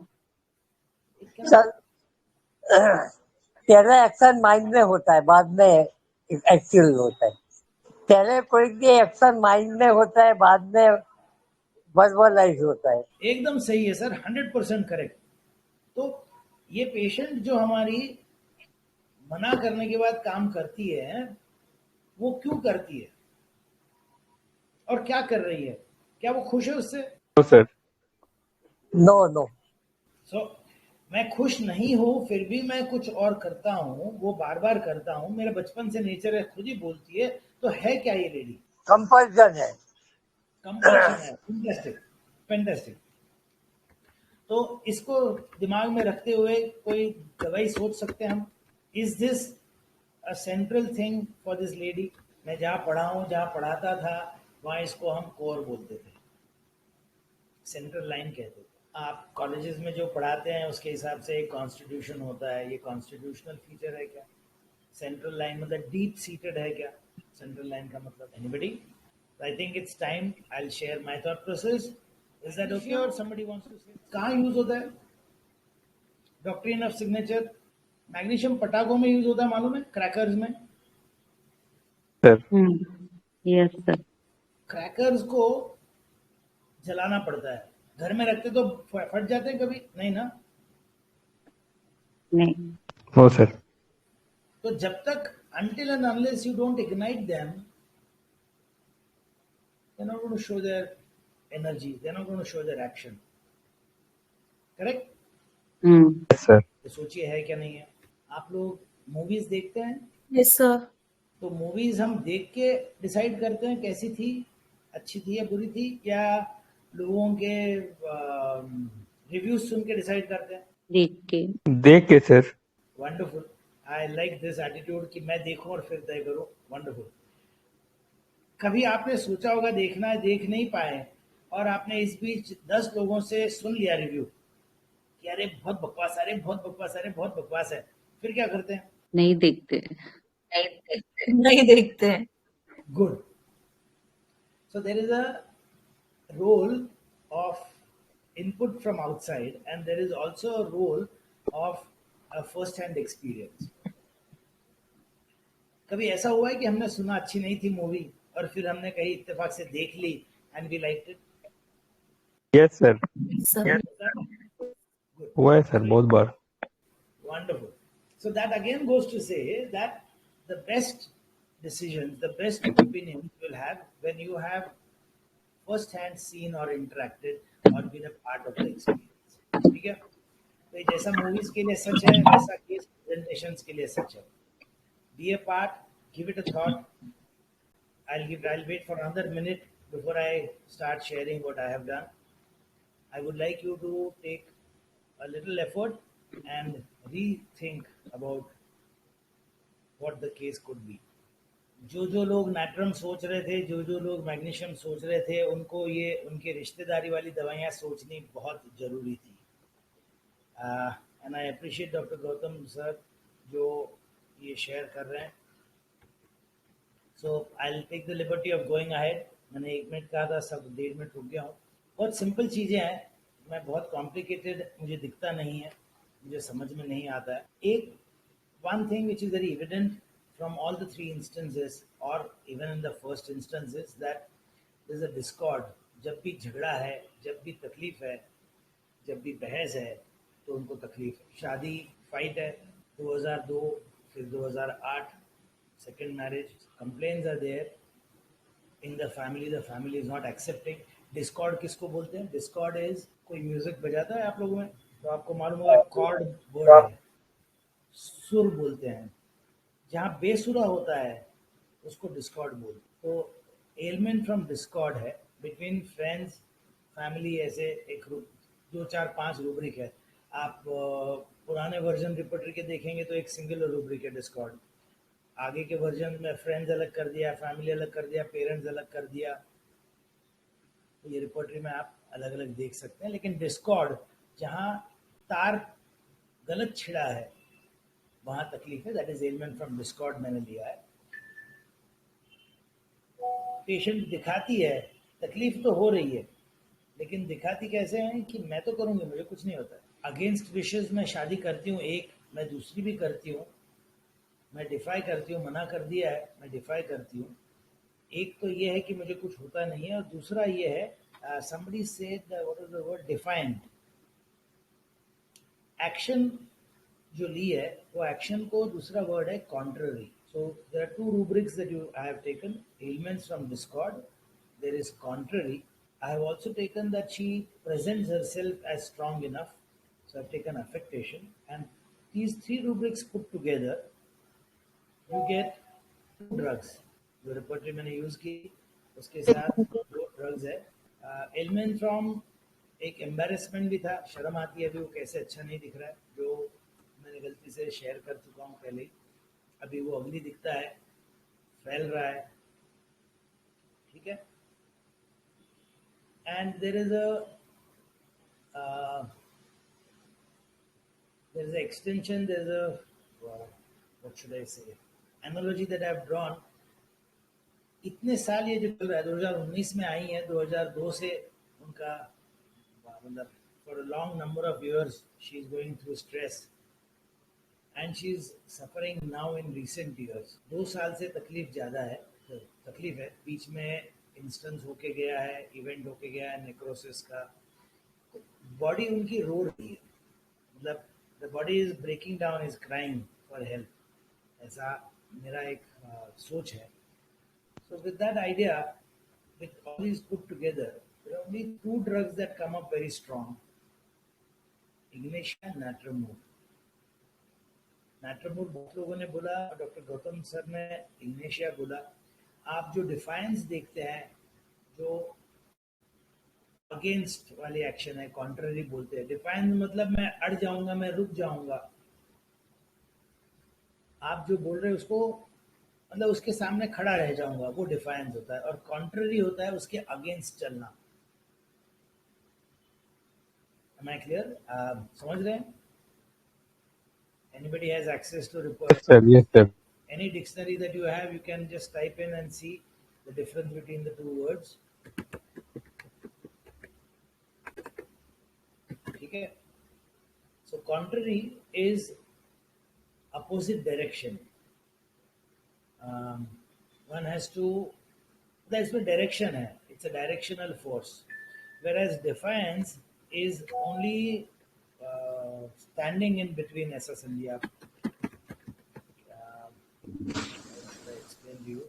It cannot. Sir पहले action mind में होता है, बाद में actual होता है. पहले कोई भी एक्शन माइंड में होता है, बाद में वर्बलाइज होता है. एकदम सही है सर, 100% करेक्ट. तो ये पेशेंट जो हमारी मना करने के बाद काम करती है, वो क्यों करती है और क्या कर रही है? क्या वो खुश है उससे? No sir. No no. So मैं खुश नहीं हूं, फिर भी मैं कुछ और करता हूं, वो बार बार करता हूं, मेरा बचपन से नेचर है, खुद ही बोलती है. तो है क्या ये लेडी? कंपल्सन है. कंपल्शन है. Fantastic, fantastic. तो इसको दिमाग में रखते हुए कोई दवाई सोच सकते हैं हम? Is this a central thing for this lady? मैं जहाँ पढ़ा हूँ, जहाँ पढ़ाता था, वहाँ इसको हम कोर बोलते थे, सेंट्रल लाइन कहते थे. आप कॉलेजेस में जो पढ़ाते हैं उसके हिसाब से एक कॉन्स्टिट्यूशन होता है. ये कॉन्स्टिट्यूशनल फीचर है क्या? सेंट्रल लाइन मतलब डीप सीटेड है क्या? सेंट्रल लाइन का मतलब anybody? I think it's time I will share my thought process. Is that okay और समबडी वांट्स टू से? कहाँ यूज होता है डॉक्ट्रिन ऑफ सिग्नेचर? मैग्नीशियम पटाखों में यूज होता है, मालूम है? क्रैकर्स में. सर. Yes sir. क्रैकर्स को जलाना पड़ता है. घर में रखते तो फट जाते हैं कभी? नहीं ना. नहीं. No sir. तो जब तक until and unless you don't ignite them, they're not going to show their energy, they're not going to show their action. Correct? Yes sir. तो सोचिए है क्या नहीं है. आप लोग मूवीज देखते हैं? Yes sir. तो मूवीज हम देख के डिसाइड करते हैं कैसी थी, अच्छी थी या बुरी थी, या लोगों के रिव्यूज सुन के डिसाइड करते हैं? देख के sir. Wonderful. I like this attitude कि मैं देखूं और फिर तय करूं. वंडरफुल. कभी आपने सोचा होगा देखना है, देख नहीं पाए, और आपने इस बीच 10 लोगों से सुन लिया रिव्यू कि अरे बहुत बकवास, अरे बहुत बकवास, अरे बहुत बकवास है, फिर क्या करते हैं? नहीं देखते. नहीं देखते हैं. Good. So there is a role of input from outside, and there is also a role of a first-hand experience. कभी ऐसा हुआ है कि हमने सुना अच्छी नहीं थी मूवी, और फिर हमने कहीं इत्तेफाक से देख ली, and we liked it. Yes, sir. Sir. Was that good? हुआ है सर बहुत बार. Wonderful. So that again goes to say that the best decisions, the best opinions you will have when you have first hand seen or interacted or been a part of the experience. ठीक है? तो ये जैसा movies के लिए सच है वैसा case presentations के लिए सच है. Be a part, give it a thought. I'll wait for another minute before I start sharing what I have done. I would like you to take a little effort and rethink about what the case could be. जो लोग नाट्रम सोच रहे थे, जो लोग magnesium सोच रहे थे, उनको ये उनके रिश्तेदारी वाली दवाइयाँ सोचनी बहुत ज़रूरी थी. And I appreciate doctor Gautam sir जो ये शेयर कर रहे हैं. So I will take the liberty of going ahead. मैंने 1 मिनट कहा था, सब 1.5 मिनट रुक गया हूँ. बहुत सिंपल चीज़ें हैं, मैं बहुत कॉम्प्लिकेटेड मुझे दिखता नहीं है, मुझे समझ में नहीं आता है. एक one thing which is very evident from all the 3 instances or even in the first instance is that there is a discord. जब भी झगड़ा है, जब भी तकलीफ है, जब भी बहस है, तो उनको तकलीफ है. शादी फाइट है 2002, फिर 2008 second marriage. Complaints are there in the family is not accepting. Discord किसको बोलते हैं? Discord is कोई म्यूजिक बजाता है आप लोगों में तो आपको मालूम होगा कॉर्ड वर्ड है, सुर बोलते हैं. जहाँ बेसुरा होता है उसको डिस्कॉर्ड बोलते हैं. तो एलिमेंट फ्रॉम डिस्कॉर्ड है बिटवीन फ्रेंड्स, फैमिली. ऐसे एक 2, 4, 5 रूब्रिक है. आप पुराने वर्जन रिपोर्टरी के देखेंगे तो एक सिंगल रूब्रिक है डिस्कॉर्ड. आगे के वर्जन में फ्रेंड्स अलग कर दिया, फैमिली अलग कर दिया, पेरेंट्स अलग कर दिया. तो ये रिपोर्टरी में आप अलग अलग देख सकते हैं. लेकिन डिस्कॉर्ड जहाँ तार गलत छिड़ा है वहां तकलीफ है. That is element from Discord मैंने लिया है. पेशेंट दिखाती है तकलीफ तो हो रही है, लेकिन दिखाती कैसे है कि मैं तो करूंगी, मुझे कुछ नहीं होता. अगेंस्ट विशेस मैं शादी करती हूँ, एक मैं दूसरी भी करती हूँ. मैं डिफाई करती हूँ, मना कर दिया है, मैं डिफाई करती हूँ. एक तो ये है कि मुझे कुछ होता नहीं है, और दूसरा ये है somebody said what is the word defiant. Action जो ली है वो एक्शन को दूसरा वर्ड है contrary. So there are 2 rubrics that I have taken. Ailments from discord. There is contrary. I have also taken that she presents herself as strong enough. So I've taken affectation. And these 3 rubrics put together, you get 2 drugs. जो repertory मैंने use की उसके साथ 2 drugs है. Element from एक embarrassment भी था, शर्म आती है अभी वो कैसे अच्छा नहीं दिख रहा है, जो मैंने गलती से शेयर कर चुका हूँ पहले ही. अभी वो अगली दिखता है, फैल रहा है. ठीक है. And there is a extension, there is a what should I say, analogy that I have drawn. इतने साल ये जो चल रहा है, 2019 में आई है, 2002 से उनका मतलब for a long number of years she is going through stress and she is suffering now in recent years. 2 साल से तकलीफ ज़्यादा है, तकलीफ है. बीच में इंस्टेंस होके गया है, इवेंट होके गया है नेक्रोसिस का. बॉडी उनकी रो रही है, मतलब the body is breaking down, is crying for help. ऐसा मेरा एक सोच है. So with that idea, with all these put together, there are only 2 drugs that come up very strong: Ignatia and Natramur. Natramur बहुत लोगों ने बोला, doctor Gautam sir ने Ignatia बोला. आप जो डिफाइंस देखते हैं, जो अगेंस्ट वाली एक्शन है, कॉन्ट्ररी बोलते हैं. डिफाइंस मतलब मैं अड़ जाऊंगा, मैं रुक जाऊंगा. आप जो बोल रहे हैं उसको मतलब उसके सामने खड़ा रह जाऊंगा, वो डिफाइंस होता है. और कॉन्ट्ररी होता है उसके अगेंस्ट चलना. Am I clear? समझ रहे हैं? Anybody has access to report? Yes, sir. Yes, sir. Any dictionary that you have, you can just type in and see the difference between the 2 words. ठीक है. So contrary is opposite direction. One has to, इसमें direction है. It's a directional force, whereas defiance is only standing in between. ऐसा समझिए आप. How should I explain to you?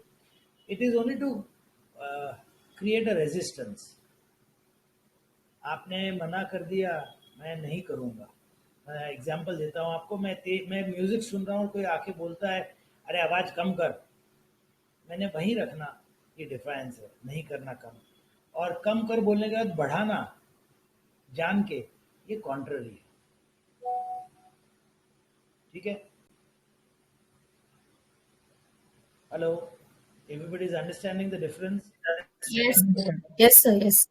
It is only to create a resistance. आपने मना कर दिया, मैं नहीं करूँगा. मैं एग्जांपल देता हूँ आपको. मैं म्यूजिक सुन रहा हूँ, कोई आके बोलता है अरे आवाज़ कम कर, मैंने वहीं रखना, ये डिफाइंस है, नहीं करना कम. और कम कर बोलने के बाद बढ़ाना जान के, ये कॉन्ट्ररी है. ठीक है. Hello, everybody is understanding the difference. Yes, yes, sir. Yes.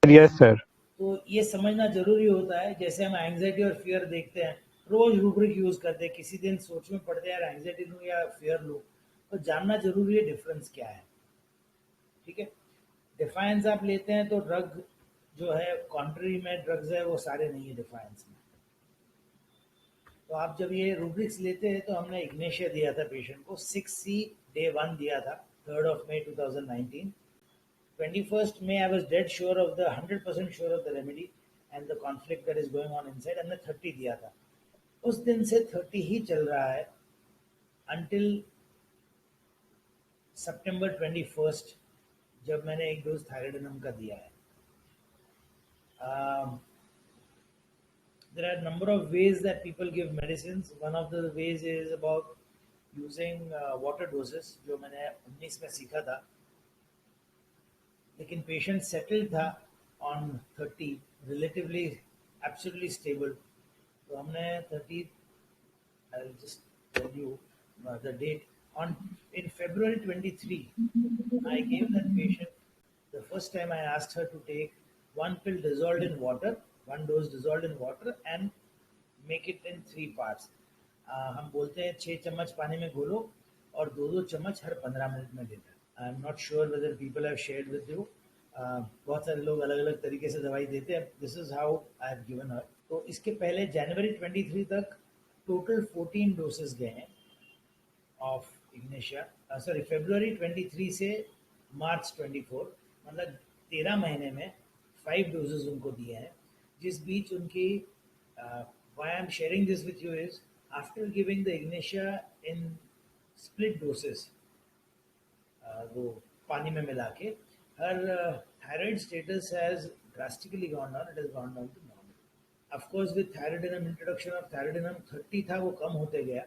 Yes, sir. तो ये समझना जरूरी होता है. जैसे हम एंग्जाइटी और फियर देखते हैं, रोज रूब्रिक यूज करते हैं. किसी दिन सोच में पड़ते हैं यार एंग्जाइटी लूँ या फियर लूँ, तो जानना जरूरी है डिफरेंस क्या है. ठीक है. डिफाइंस आप लेते हैं तो ड्रग जो है कॉन्ट्री में ड्रग्स है वो सारे नहीं है डिफाइंस में. तो आप जब ये रूब्रिक्स लेते हैं तो हमने इग्नेशिया दिया था पेशेंट को. 6C डे 1 दिया था 3rd May 2019. 21st May I was dead sure of the 100% sure of the remedy and the conflict that is going on inside. हमने 30 दिया था. उस दिन से 30 ही चल रहा है until September 21st जब मैंने एक डोज थायराइडिनम का दिया है. There are a number of ways that people give medicines. One of the ways is about using water doses, जो मैंने 19 में सीखा था. लेकिन पेशेंट सेटल्ड था on 30, relatively absolutely stable. तो हमने 30, I'll just tell you the date. In February 23, I gave that patient, the first time I asked her to take one pill dissolved in water, one dose dissolved in water and make it in 3 parts. हम बोलते हैं 6 चम्मच पानी में घोलो और 2-2 चम्मच हर 15 minute में देना. I am not sure whether people have shared with you. बहुत सारे लोग अलग अलग तरीके से दवाई देते हैं. This is how I have given her. तो इसके पहले जनवरी 23 तक टोटल 14 डोसेस गए हैं ऑफ इग्नेशिया. सॉरी, फरवरी 23 से मार्च 24, मतलब 13 महीने में 5 डोजेस उनको दिए हैं. जिस बीच उनकी why I am sharing this with you is after giving the ignatia in split doses, वो पानी में मिला के, her thyroid status has drastically gone down. It has gone down to normal. Of course, with thyroidinum, introduction of thyroidinum, 30 था वो कम होते गया.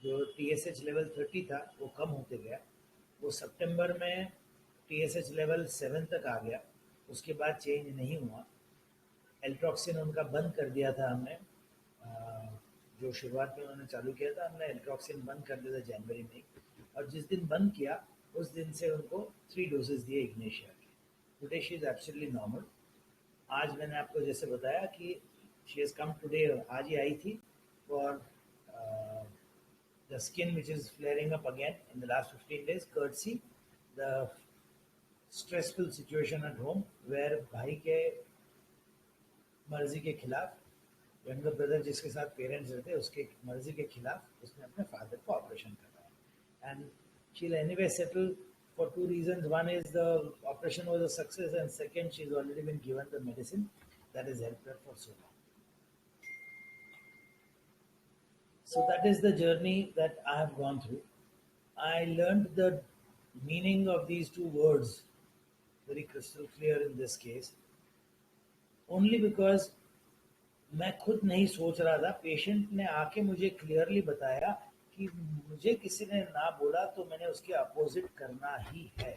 जो TSH लेवल 30 था वो कम होते गया. वो सितंबर में TSH लेवल 7 तक आ गया. उसके बाद चेंज नहीं हुआ. एल्ट्रॉक्सिन उनका बंद कर दिया था हमने. जो शुरुआत में उन्होंने चालू किया था, हमने एल्ट्रॉक्सिन बंद कर दिया था जनवरी में. और जिस दिन बंद किया उस दिन से उनको 3 डोजेस दिए इग्नेशिया के. Today she is absolutely normal. आज मैंने आपको जैसे बताया कि शी हैज़ कम टुडे, आज ही आई थी for the skin which is flaring up again in the last 15 days courtesy the stressful situation at home where भाई के मर्जी के खिलाफ, यंगर ब्रदर जिसके साथ पेरेंट्स रहते उसके मर्जी के खिलाफ उसने अपने फादर को ऑपरेशन करवाया. And she will anyway settle for 2 reasons. One is the operation was a success and second she's already been given the medicine that has helped her for so long. So that is the journey that I have gone through. I learned the meaning of these 2 words very crystal clear in this case only because मैं खुद नहीं सोच रहा था. Patient ने आके मुझे clearly बताया कि मुझे किसी ने ना बोला तो मैंने उसके अपोजिट करना ही है.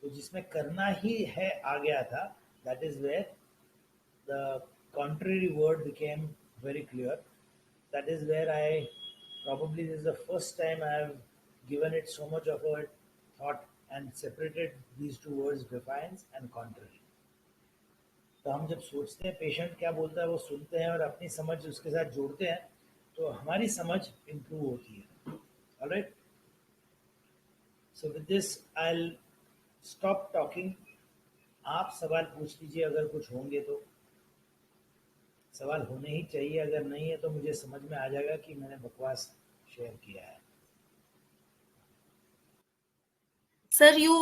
तो जिसमें करना ही है आ गया था, that is where the contrary word became very clear. That is where I probably this is the first time I have given it so much of a thought and separated these 2 words, defiance and contrary. तो हम जब सोचते हैं patient क्या बोलता है वो सुनते हैं और अपनी समझ उसके साथ जोड़ते हैं तो हमारी समझ इम्प्रूव होती है. Alright, so with this I will stop talking. आप सवाल पूछ लीजिए अगर कुछ होंगे तो. सवाल होने ही चाहिए, अगर नहीं है तो मुझे समझ में आ जाएगा कि मैंने बकवास शेयर किया है. Sir, you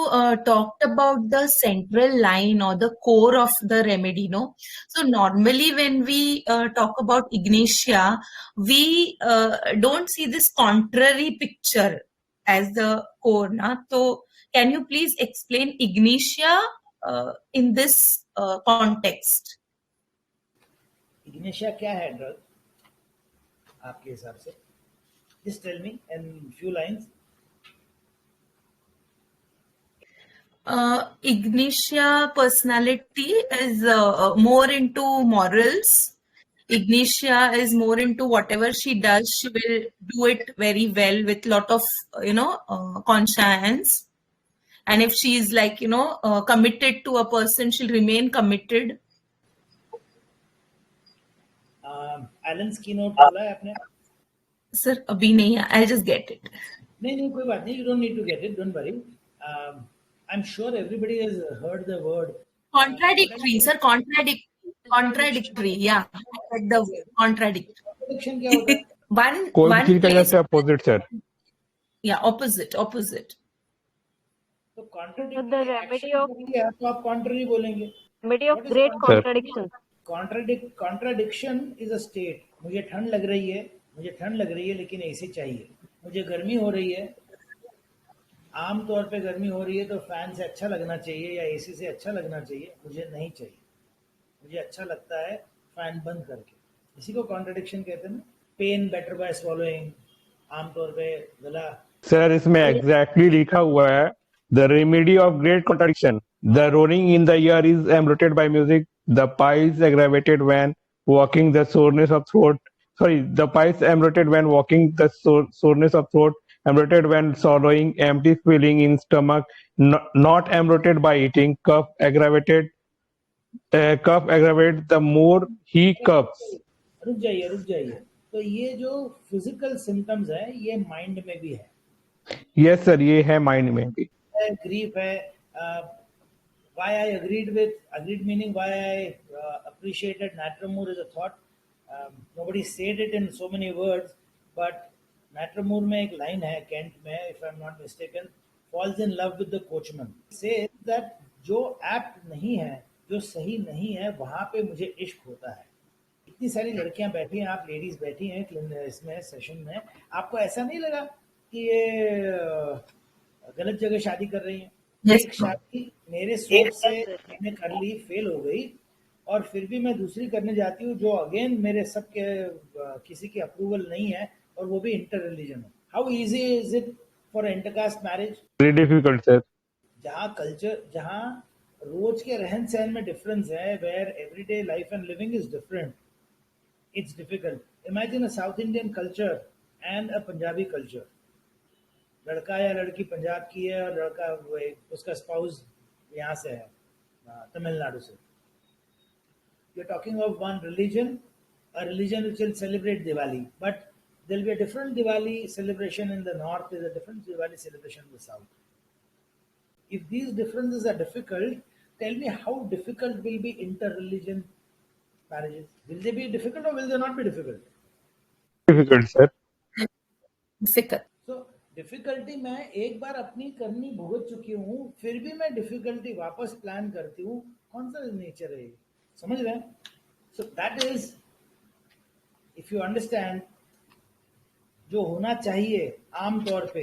talked about the central line or the core of the remedy, no? So normally when we talk about Ignatia, we don't see this contrary picture as the core, na? So can you please explain Ignatia in this context? Ignatia क्या है drug आपके हिसाब से? Just tell me in few lines. Ignatia personality is more into morals. Ignatia is more into whatever she does, she will do it very well with lot of, conscience. And if she is like, committed to a person, she'll remain committed. Alan's keynote खोला है आपने? Sir, abhi nahi hai. I'll just get it. नहीं कोई बात नहीं. You don't need to get it. Don't worry. I'm sure everybody has heard the word. Contradictory, sir. Contradictory. Yeah, I read the word contradictory. Contradiction क्या होता है? कोई चीज का जैसे अपोजिट सर. Yeah, opposite. तो contradict So the remedy of तो आप contrary बोलेंगे. remedy of great contradictions. Contradiction is a state. मुझे ठंड लग रही है लेकिन एसी चाहिए. मुझे गर्मी हो रही है, आम तौर पे गर्मी हो रही है तो फैन से अच्छा लगना चाहिए या एसी से अच्छा लगना चाहिए. मुझे नहीं चाहिए, मुझे अच्छा लगता है फैन बंद करके. इसी को कॉन्ट्रडिक्शन कहते हैं ना. पेन बेटर बाय स्वॉलोइंग, आमतौर पे गला. सर इसमें एग्जैक्टली लिखा हुआ है the remedy of great contradiction. The roaring in the ear is amplified by music. The piles aggravated when walking, the soreness of throat. The piles amplified when walking, the soreness of throat. Amplified when swallowing, empty feeling in stomach. Not amplified by eating. Cough aggravated the more he coughs. रुक जाइए. तो ये जो physical symptoms है ये mind में भी है. यस सर, ये है माइंड में भी. ग्रीफ है. why I agreed meaning why I appreciated Natramur as a thought. Nobody said it in so many words, but Natramur में एक लाइन है Kent में, if I'm not mistaken, falls in love with the coachman. Says that जो apt नहीं है, जो सही नहीं है, वहाँ पे मुझे इश्क होता है. इतनी सारी लड़कियां बैठी हैं, आप लेडीज बैठी हैं इसमें सेशन में, आपको ऐसा नहीं लगा कि ये गलत जगह शादी कर रही हैं? एक शादी मेरे सोच से मैंने कर ली, फेल हो गई, और फिर भी मैं दूसरी करने जाती हूँ जो अगेन मेरे सबके किसी की अप्रूवल नहीं है, और वो भी इंटर रिलीजन है. How easy is it for intercaste marriage? Very difficult sir. जहाँ कल्चर, जहाँ रोज के रहन सहन में डिफरेंस है, where everyday life and living is different, it's difficult. Imagine a south Indian culture and a Punjabi culture. लड़का या लड़की पंजाब की है और लड़का उसका स्पाउस यहाँ से है, तमिलनाडु से. You are talking of one religion, a religion which will celebrate Diwali, but there will be a different Diwali celebration in the north, there is a different Diwali celebration in the south. If these differences are difficult, tell me how difficult will be inter-religion marriages? Will they be difficult or will they not be difficult? Difficult sir. Difficult. So difficulty मैं एक बार अपनी करनी भुगत चुकी हूँ, फिर भी मैं डिफिकल्टी वापस प्लान करती हूँ. कौन सा नेचर है, समझ रहे हैं? So that is, if you understand, जो होना चाहिए आम तौर पे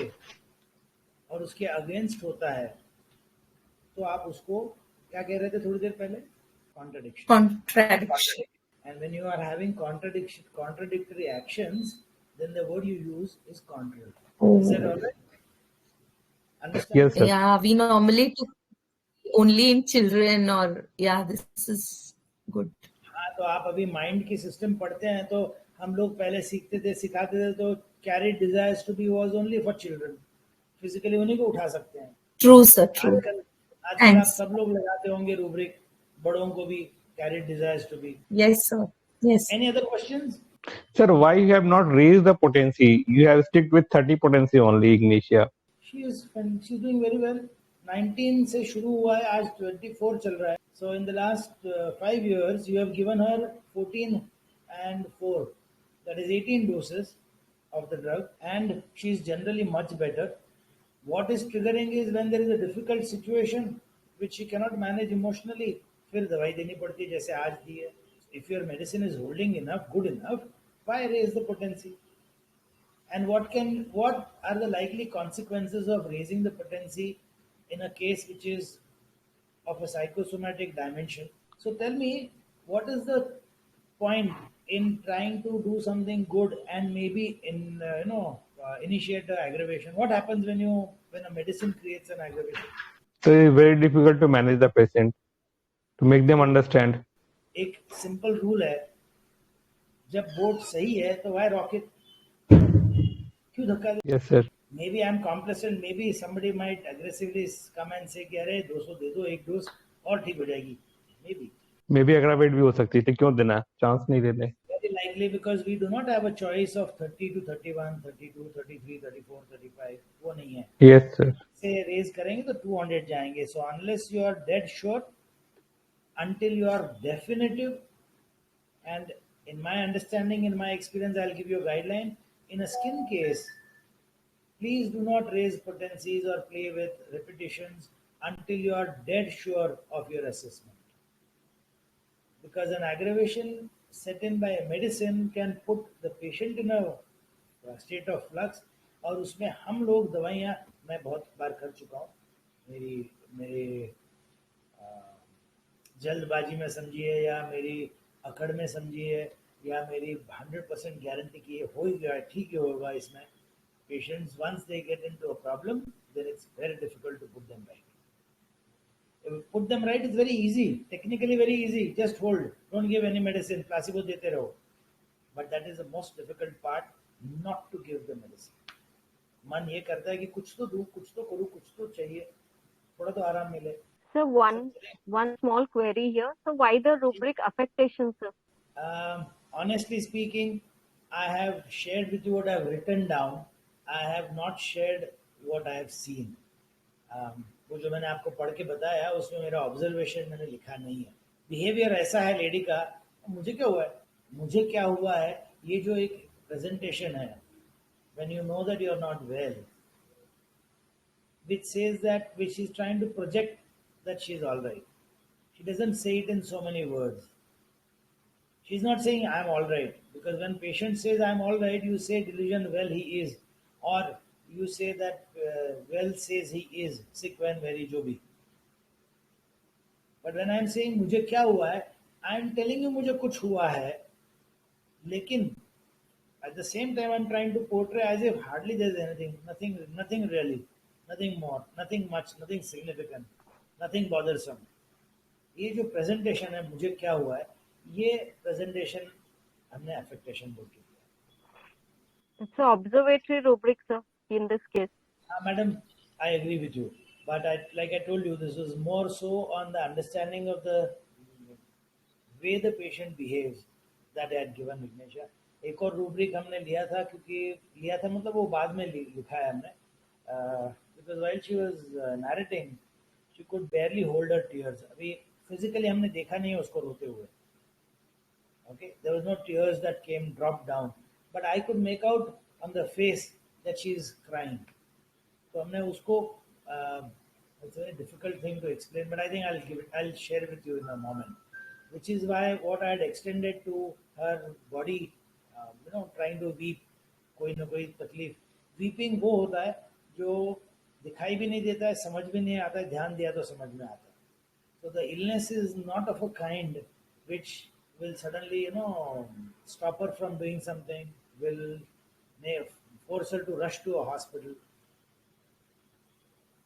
और उसके अगेंस्ट होता है, तो आप उसको क्या कह रहे थे थोड़ी देर पहले? Contradiction. And when you are having contradictory actions, then the word you use is contrary. Is that all right? Understand? Yes sir. Yeah, we normally do only in children, or this is good. हाँ, तो आप अभी mind की system पढ़ते हैं, तो हम लोग पहले सिखाते थे, तो carry desires to be was only for children. Physically उन्हीं को उठा सकते हैं. True sir, true. आजकल आप सब लोग लगाते होंगे रूब्रिक, बड़ों को भी carry desires to be. Yes sir, yes. Any other questions? Sir, why you have not raised the potency? You have stick with 30 potency only, Ignatia. She's doing very well. 19 से शुरू हुआ है, आज 24 चल रहा है. So in the last 5 years, you have given her 14 and 4. That is 18 doses of the drug, and she's generally much better. what is triggering is when there is a difficult situation which she cannot manage emotionally, फिर दवाई देनी पड़ती है जैसे आज दी है. If your medicine is holding enough, good enough, why raise the potency? And what are the likely consequences of raising the potency in a case which is of a psychosomatic dimension? So tell me, what is the point in trying to do something good and maybe initiate the aggravation? What happens when a medicine creates an aggravation? So it's very difficult to manage the patient, to make them understand. एक simple rule है, जब board सही है तो why rock it? क्यों धक्का दे? Yes, sir. Maybe I'm complacent, maybe somebody might aggressively come and say कि अरे 200 दे दो एक डोज और ठीक हो जाएगी. Maybe aggravate भी हो सकती है, क्यों देना, चांस नहीं देते. Very likely because we do not have a choice of 30 to 31, 32, 33, 34, 35. वो नहीं है. Yes, sir. से रेज करेंगे तो 200 जाएंगे. So unless you are dead sure, until you are definitive, and in my understanding, in my experience, I'll give you a guideline. In a skin case, please do not raise potencies or play with repetitions until you are dead sure of your assessment. Because an aggravation set in by a medicine can put the patient in a state of flux, और उसमें हम लोग दवाइयाँ मैं बहुत बार कर चुका हूँ. मेरे जल्दबाजी में समझिए या मेरी अकड़ में समझिए या मेरी 100% गारंटी की हो ही गया, ठीक ही होगा इसमें. Patients, once they get into a problem, then it's very difficult to put them right. Put them right is very easy, technically very easy. Just hold, don't give any medicine, placebo देते रहो. But that is the most difficult part, not to give the medicine. मन ये करता है कि कुछ तो दूँ, कुछ तो करूँ, कुछ तो चाहिए, थोड़ा तो आराम मिले. So one small query here. So why the rubric affectation, sir? Honestly speaking, I have shared with you what I have written down. I have not shared what I have seen. वो जो मैंने आपको पढ़ के बताया उसमें मेरा observation मैंने लिखा नहीं है. बिहेवियर ऐसा है लेडी का, मुझे क्या हुआ है, मुझे क्या हुआ है, ये जो एक प्रेजेंटेशन है, when you know that you are not well, which says that, which is trying to project that she is all right. She doesn't say it in so many words. She's not saying I'm all right, because when patient says I'm all right, you say delusion, well he is, or you say that well says he is sick when very जो भी. But when I'm saying मुझे क्या हुआ है, I'm telling you मुझे कुछ हुआ है, लेकिन at the same time I'm trying to portray as if hardly there's anything, nothing really, nothing more, nothing much, nothing significant, nothing bothersome. ये जो presentation है मुझे क्या हुआ है, ये presentation हमने affectation बोल के किया. It's an observatory rubric, sir, in this case. Madam, I agree with you. But like I told you, this was more so on the understanding of the way the patient behaves that I had given IGNATIA. एक और rubric हमने लिया था, क्योंकि लिया था मतलब वो बाद में लिखा है हमने. Because while she was narrating, she could barely hold her tears. अभी physically हमने देखा नहीं है उसको रोते हुए. Okay, there was no tears that came dropped down, but I could make out on the face that she is crying. तो हमने उसको it's a very difficult thing to explain, but I think I'll share it with you in a moment. Which is why what I had extended to her body, trying to weep, कोई ना कोई तकलीफ. Weeping वो होता है जो दिखाई भी नहीं देता है, समझ भी नहीं आता है, ध्यान दिया तो समझ में आता है. So the illness is not of a kind which will suddenly, stop her from doing something, may force her to rush to a hospital.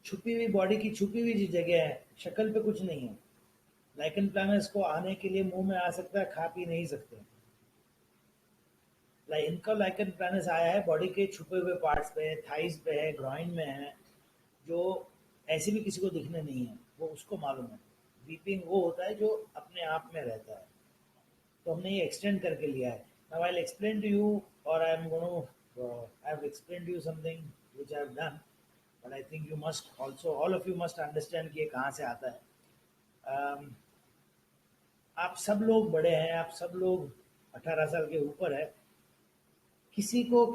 छुपी हुई बॉडी की छुपी हुई जगह है, शक्ल पे कुछ नहीं है. लाइकन प्लानर्स को आने के लिए मुंह में आ सकता है, खा पी नहीं सकते. इनका लाइकन प्लानर्स आया है बॉडी के छुपे हुए पार्ट्स पे, थाइस पे है, ग्रॉइन में है, जो ऐसे भी किसी को दिखने नहीं है, वो उसको मालूम है. वीपिंग वो होता है जो अपने आप में रहता है. तो हमने ये एक्सटेंड करके लिया है. Now I'll explain to you, or I've explained to you something which I've done, but I think you must also, all of you must understand कि ये कहाँ से आता है. आप सब लोग बड़े हैं, आप सब लोग 18 साल के ऊपर है. किसी को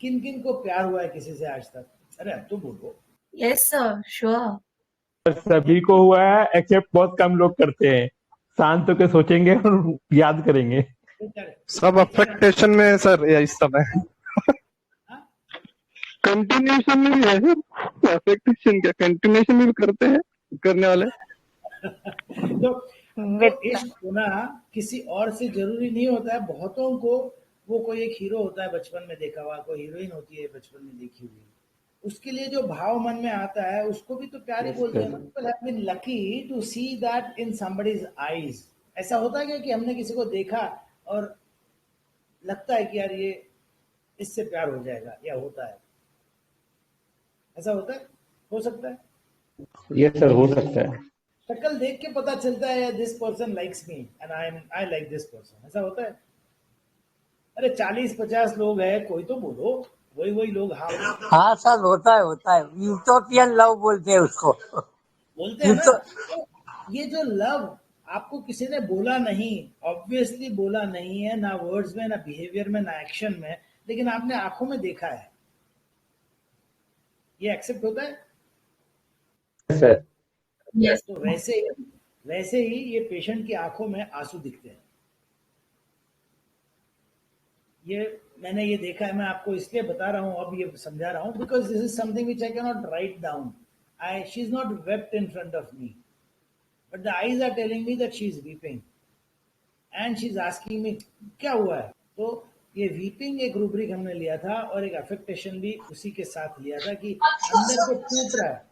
किन किन को प्यार हुआ है किसी से आज तक? अरे अब तो बोलो, Yes, sir. Sure. सभी को हुआ है एक्सेप्ट बहुत कम लोग करते हैं, शांत होकर सोचेंगे और याद करेंगे। सब अफेक्टेशन में है सर इस समय। कंटिन्यूएशन में भी है सर, अफेक्टेशन क्या कंटिन्यूएशन में भी करते हैं करने वाले। तो इश्क होना किसी और से जरूरी नहीं होता है। बहुतों को वो कोई एक हीरो होता है बचपन में देखा हुआ, कोई हीरोइन होती है बचपन में देखी हुई, उसके लिए जो भाव मन में आता है उसको भी तो प्यार ही बोलते हैं। People have been lucky to see that in somebody's eyes. ऐसा होता है क्या कि हमने किसी को देखा और लगता है कि यार ये इससे प्यार हो जाएगा, या होता है? ऐसा होता है? हो सकता है? यस सर, हो सकता है। शक्ल देख के पता चलता है this person likes me and I like this person. ऐसा होता है? अरे 40-50 लोग हैं, कोई तो बोलो। वही लोग हाँ सर, होता है यूटोपियन लव बोलते हैं उसको। बोलते हैं ना। तो ये जो लव आपको किसी ने बोला नहीं, ऑब्वियसली बोला नहीं है, ना वर्ड्स में, ना बिहेवियर में, ना एक्शन में, लेकिन आपने आंखों में देखा है, ये एक्सेप्ट होता है सर। Yes. तो वैसे ही ये पेशेंट की आंखों में आंसू दिखते हैं। ये मैंने ये देखा है, मैं आपको इसलिए बता रहा हूँ, अब ये समझा रहा हूँ, because this is something which I can not write down. She is not wept in front of me, but the eyes are telling me that she is weeping and she is asking me क्या हुआ है। तो ये weeping एक rubric हमने लिया था और एक अफेक्टेशन भी उसी के साथ लिया था कि अंदर को टूट रहा है,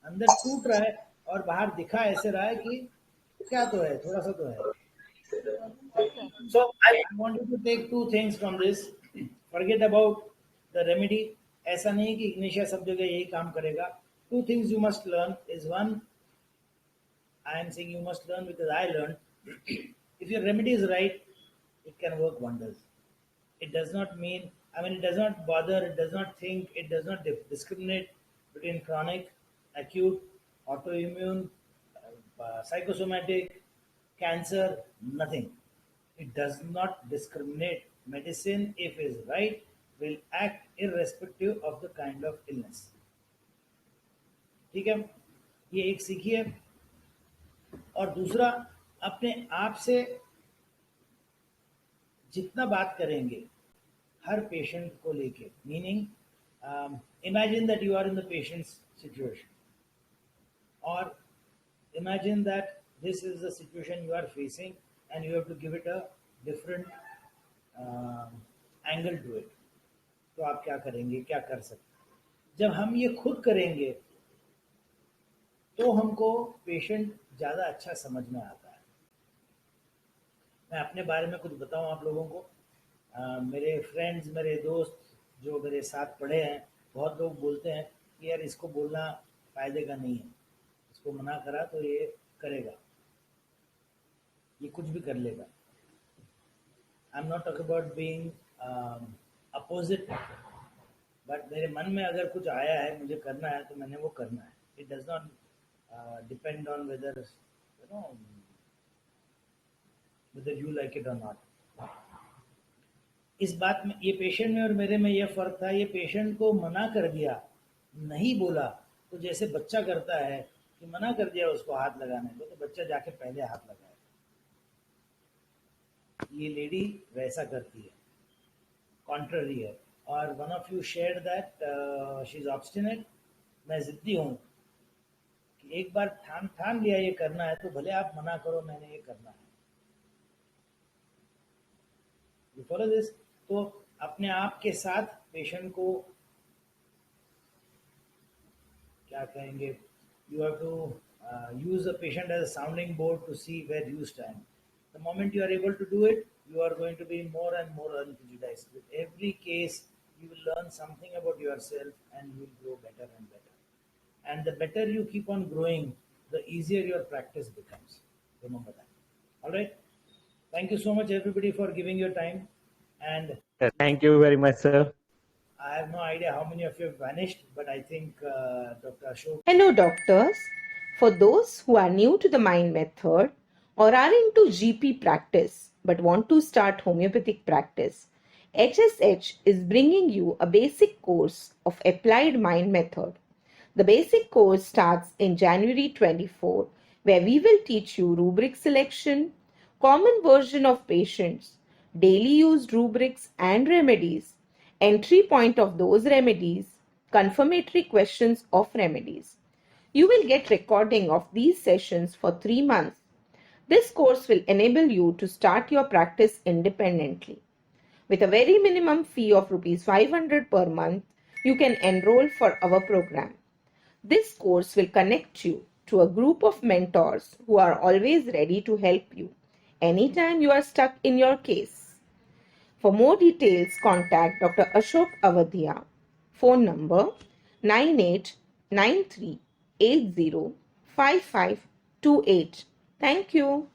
अंदर टूट रहा है और बाहर दिखा ऐसे रहा है कि क्या तो है, थोड़ा सा तो है। So I want you to take two things from this. Forget about the remedy. ऐसा नहीं कि इग्नेशिया सब जगह यही काम करेगा। Two things you must learn is one, I am saying you must learn because I learned. If your remedy is right, it can work wonders. It does not mean, it does not bother, it does not think, it does not discriminate between chronic, acute, autoimmune, psychosomatic, cancer, nothing. It does not discriminate. Medicine, if is right, will act irrespective of the kind of illness. ठीक है, ये एक सीखिए। और दूसरा, अपने आप से जितना बात करेंगे हर पेशेंट को लेके, meaning imagine that you are in the patient's situation, और imagine that this is the situation you are facing and you have to give it a different angle to it. तो आप क्या करेंगे, क्या कर सकते हैं? जब हम ये खुद करेंगे तो हमको पेशेंट ज़्यादा अच्छा समझ में आता है। मैं अपने बारे में कुछ बताऊं आप लोगों को। मेरे फ्रेंड्स, मेरे दोस्त जो मेरे साथ पढ़े हैं, बहुत लोग बोलते हैं कि यार इसको बोलना फ़ायदे का नहीं है, इसको मना करा तो ये करेगा, ये कुछ भी कर लेगा। I am not talk about being opposite, but मेरे मन में अगर कुछ आया है मुझे करना है तो मैंने वो करना है। It does not depend on whether you like it और नॉट। इस बात में, ये पेशेंट में और मेरे में ये फर्क था, ये पेशेंट को मना कर दिया, नहीं बोला, तो जैसे बच्चा करता है कि मना कर दिया उसको हाथ लगाने को, तो बच्चा जाके पहले हाथ लगाए। ये लेडी वैसा करती है, कॉन्ट्ररी है। और one of you share that she is obstinate. मैं जिद्दी हूँ कि एक बार ठान लिया ये करना है तो भले आप मना करो, मैंने ये करना है। You follow this? तो अपने आप के साथ पेशेंट को क्या कहेंगे, you have to use the patient as a sounding board to see where you stand. The moment you are able to do it, you are going to be more and more unprejudiced. With every case, you will learn something about yourself and you will grow better and better. And the better you keep on growing, the easier your practice becomes. Remember that. All right? Thank you so much, everybody, for giving your time. And thank you very much, sir. I have no idea how many of you have vanished, but I think Dr. Ashok. Hello, doctors. For those who are new to the mind method or are into GP practice but want to start homeopathic practice, HSH is bringing you a basic course of applied mind method. The basic course starts in January 24, where we will teach you rubric selection, common version of patients, daily used rubrics and remedies, entry point of those remedies, confirmatory questions of remedies. You will get recording of these sessions for 3 months. This course will enable you to start your practice independently. With a very minimum fee of Rs 500 per month, you can enroll for our program. This course will connect you to a group of mentors who are always ready to help you anytime you are stuck in your case. For more details, contact Dr. Ashok Avadhia. Phone number 9893805528. Thank you.